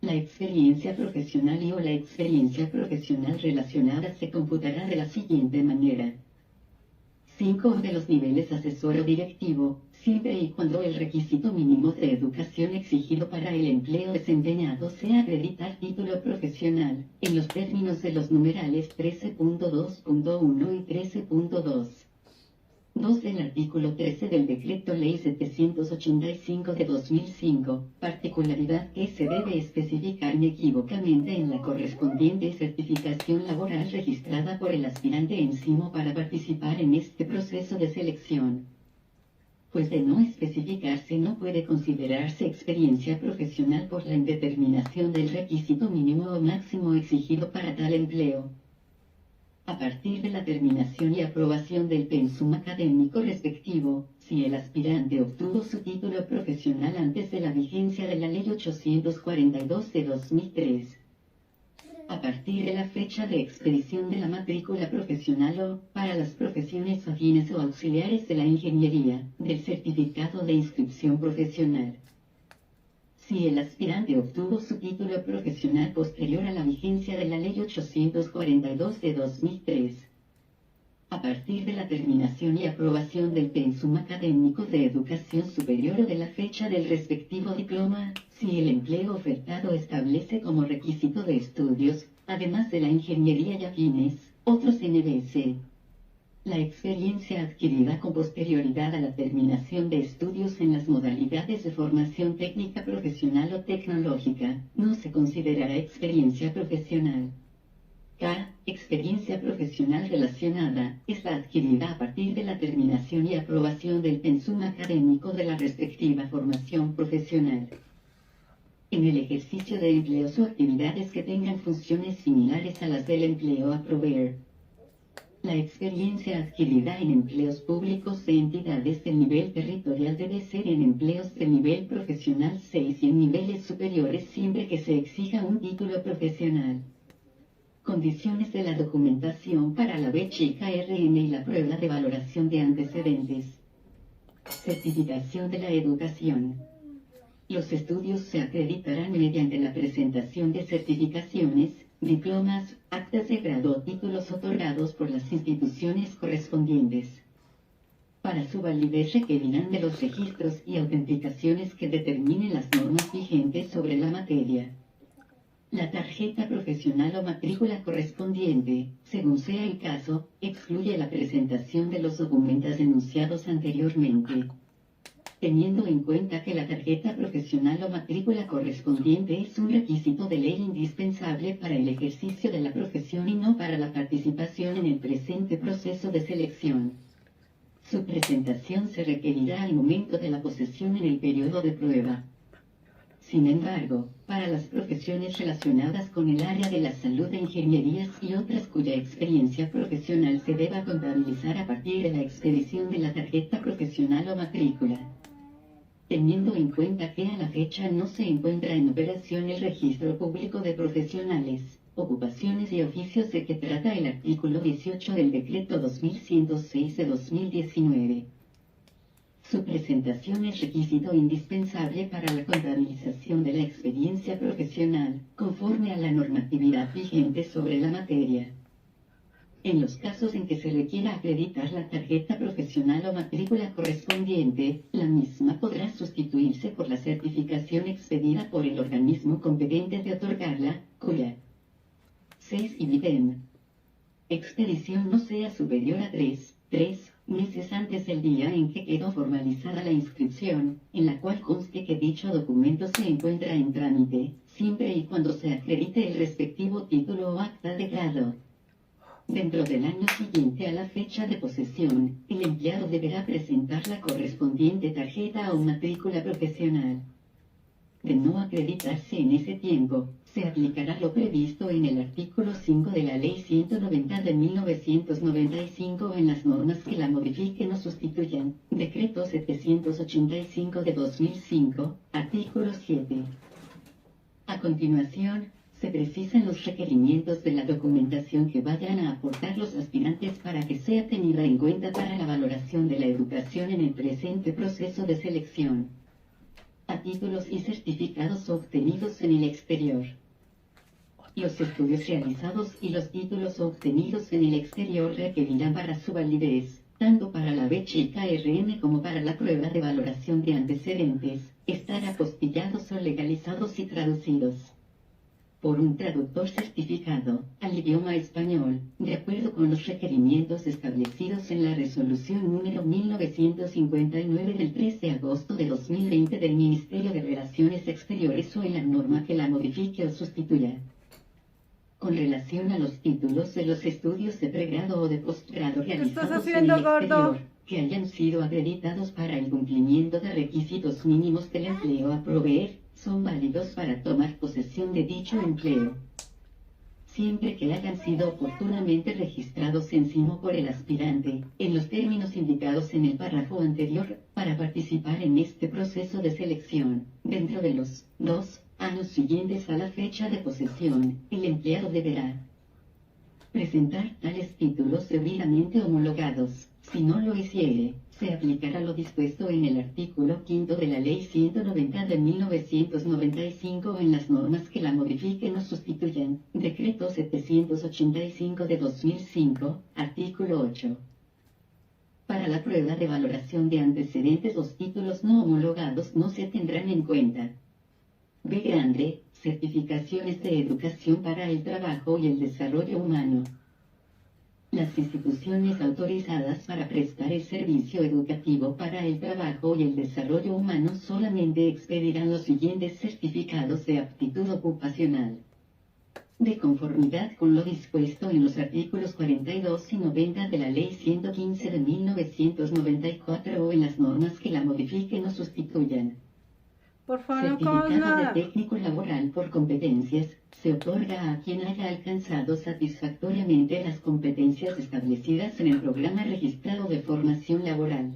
La experiencia profesional y o la experiencia profesional relacionada se computará de la siguiente manera. 5 de los niveles asesor o directivo, siempre y cuando el requisito mínimo de educación exigido para el empleo desempeñado sea acreditar título profesional, en los términos de los numerales 13.2.1 y 13.2. 2 del artículo 13 del Decreto Ley 785 de 2005, particularidad que se debe especificar inequívocamente en la correspondiente certificación laboral registrada por el aspirante encima para participar en este proceso de selección. Pues de no especificarse no puede considerarse experiencia profesional por la indeterminación del requisito mínimo o máximo exigido para tal empleo. A partir de la terminación y aprobación del pensum académico respectivo, si el aspirante obtuvo su título profesional antes de la vigencia de la Ley 842 de 2003, a partir de la fecha de expedición de la matrícula profesional o, para las profesiones afines o auxiliares de la ingeniería, del certificado de inscripción profesional. Si el aspirante obtuvo su título profesional posterior a la vigencia de la Ley 842 de 2003, a partir de la terminación y aprobación del pensum académico de educación superior o de la fecha del respectivo diploma, si el empleo ofertado establece como requisito de estudios, además de la ingeniería y afines, otros NBS. La experiencia adquirida con posterioridad a la terminación de estudios en las modalidades de formación técnica profesional o tecnológica, no se considerará experiencia profesional. K. Experiencia profesional relacionada, es la adquirida a partir de la terminación y aprobación del pensum académico de la respectiva formación profesional. En el ejercicio de empleos o actividades que tengan funciones similares a las del empleo a proveer. La experiencia adquirida en empleos públicos de entidades del nivel territorial debe ser en empleos del nivel profesional 6 y en niveles superiores siempre que se exija un título profesional. Condiciones de la documentación para la BCHICA-RN y la prueba de valoración de antecedentes. Certificación de la educación. Los estudios se acreditarán mediante la presentación de certificaciones, diplomas, actas de grado o títulos otorgados por las instituciones correspondientes. Para su validez requerirán de los registros y autenticaciones que determinen las normas vigentes sobre la materia. La tarjeta profesional o matrícula correspondiente, según sea el caso, excluye la presentación de los documentos enunciados anteriormente. Teniendo en cuenta que la tarjeta profesional o matrícula correspondiente es un requisito de ley indispensable para el ejercicio de la profesión y no para la participación en el presente proceso de selección. Su presentación se requerirá al momento de la posesión en el periodo de prueba. Sin embargo, para las profesiones relacionadas con el área de la salud e ingenierías y otras cuya experiencia profesional se deba contabilizar a partir de la expedición de la tarjeta profesional o matrícula. Teniendo en cuenta que a la fecha no se encuentra en operación el registro público de profesionales, ocupaciones y oficios de que trata el artículo 18 del decreto 2106 de 2019. Su presentación es requisito indispensable para la contabilización de la experiencia profesional, conforme a la normatividad vigente sobre la materia. En los casos en que se requiera acreditar la tarjeta profesional o matrícula correspondiente, la misma podrá sustituirse por la certificación expedida por el organismo competente de otorgarla, cuya 6 IBIDEM. Expedición no sea superior a 3 meses antes del día en que quedó formalizada la inscripción, en la cual conste que dicho documento se encuentra en trámite, siempre y cuando se acredite el respectivo título o acta de grado. Dentro del año siguiente a la fecha de posesión, el empleado deberá presentar la correspondiente tarjeta o matrícula profesional. De no acreditarse en ese tiempo, se aplicará lo previsto en el artículo 5 de la Ley 190 de 1995 en las normas que la modifiquen o sustituyan. Decreto 785 de 2005, artículo 7. A continuación, se precisan los requerimientos de la documentación que vayan a aportar los aspirantes para que sea tenida en cuenta para la valoración de la educación en el presente proceso de selección. A títulos y certificados obtenidos en el exterior. Los estudios realizados y los títulos obtenidos en el exterior requerirán para su validez, tanto para la BCHICA-RN como para la prueba de valoración de antecedentes, estar apostillados o legalizados y traducidos por un traductor certificado al idioma español, de acuerdo con los requerimientos establecidos en la resolución número 1959 del 3 de agosto de 2020 del Ministerio de Relaciones Exteriores o en la norma que la modifique o sustituya. Con relación a los títulos de los estudios de pregrado o de posgrado realizados en el exterior, que hayan sido acreditados para el cumplimiento de requisitos mínimos del empleo a proveer, son válidos para tomar posesión de dicho empleo. siempre que hayan sido oportunamente registrados en SIMO por el aspirante, en los términos indicados en el párrafo anterior, para participar en este proceso de selección. Dentro de los 2 años siguientes a la fecha de posesión, el empleado deberá presentar tales títulos debidamente homologados. Si no lo hiciere, se aplicará lo dispuesto en el artículo 5 de la Ley 190 de 1995 en las normas que la modifiquen o sustituyan. Decreto 785 de 2005, artículo 8. Para la prueba de valoración de antecedentes, los títulos no homologados no se tendrán en cuenta. B grande, certificaciones de educación para el trabajo y el desarrollo humano. Las instituciones autorizadas para prestar el servicio educativo para el trabajo y el desarrollo humano solamente expedirán los siguientes certificados de aptitud ocupacional. De conformidad con lo dispuesto en los artículos 42 y 90 de la Ley 115 de 1994 o en las normas que la modifiquen o sustituyan. Por favor, no comas Certificado nada. de técnico laboral por competencias, se otorga a quien haya alcanzado satisfactoriamente las competencias establecidas en el programa registrado de formación laboral.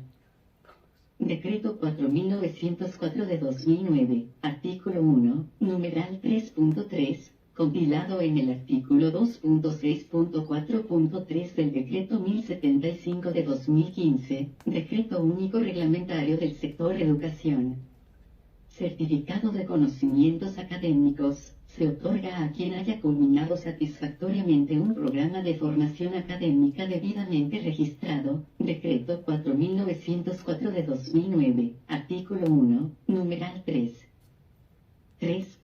Decreto 4904 de 2009, artículo 1, numeral 3.3, compilado en el artículo 2.6.4.3 del Decreto 1075 de 2015, Decreto Único Reglamentario del Sector Educación. Certificado de conocimientos académicos, se otorga a quien haya culminado satisfactoriamente un programa de formación académica debidamente registrado. Decreto 4904 de 2009, artículo 1, numeral 3. 3.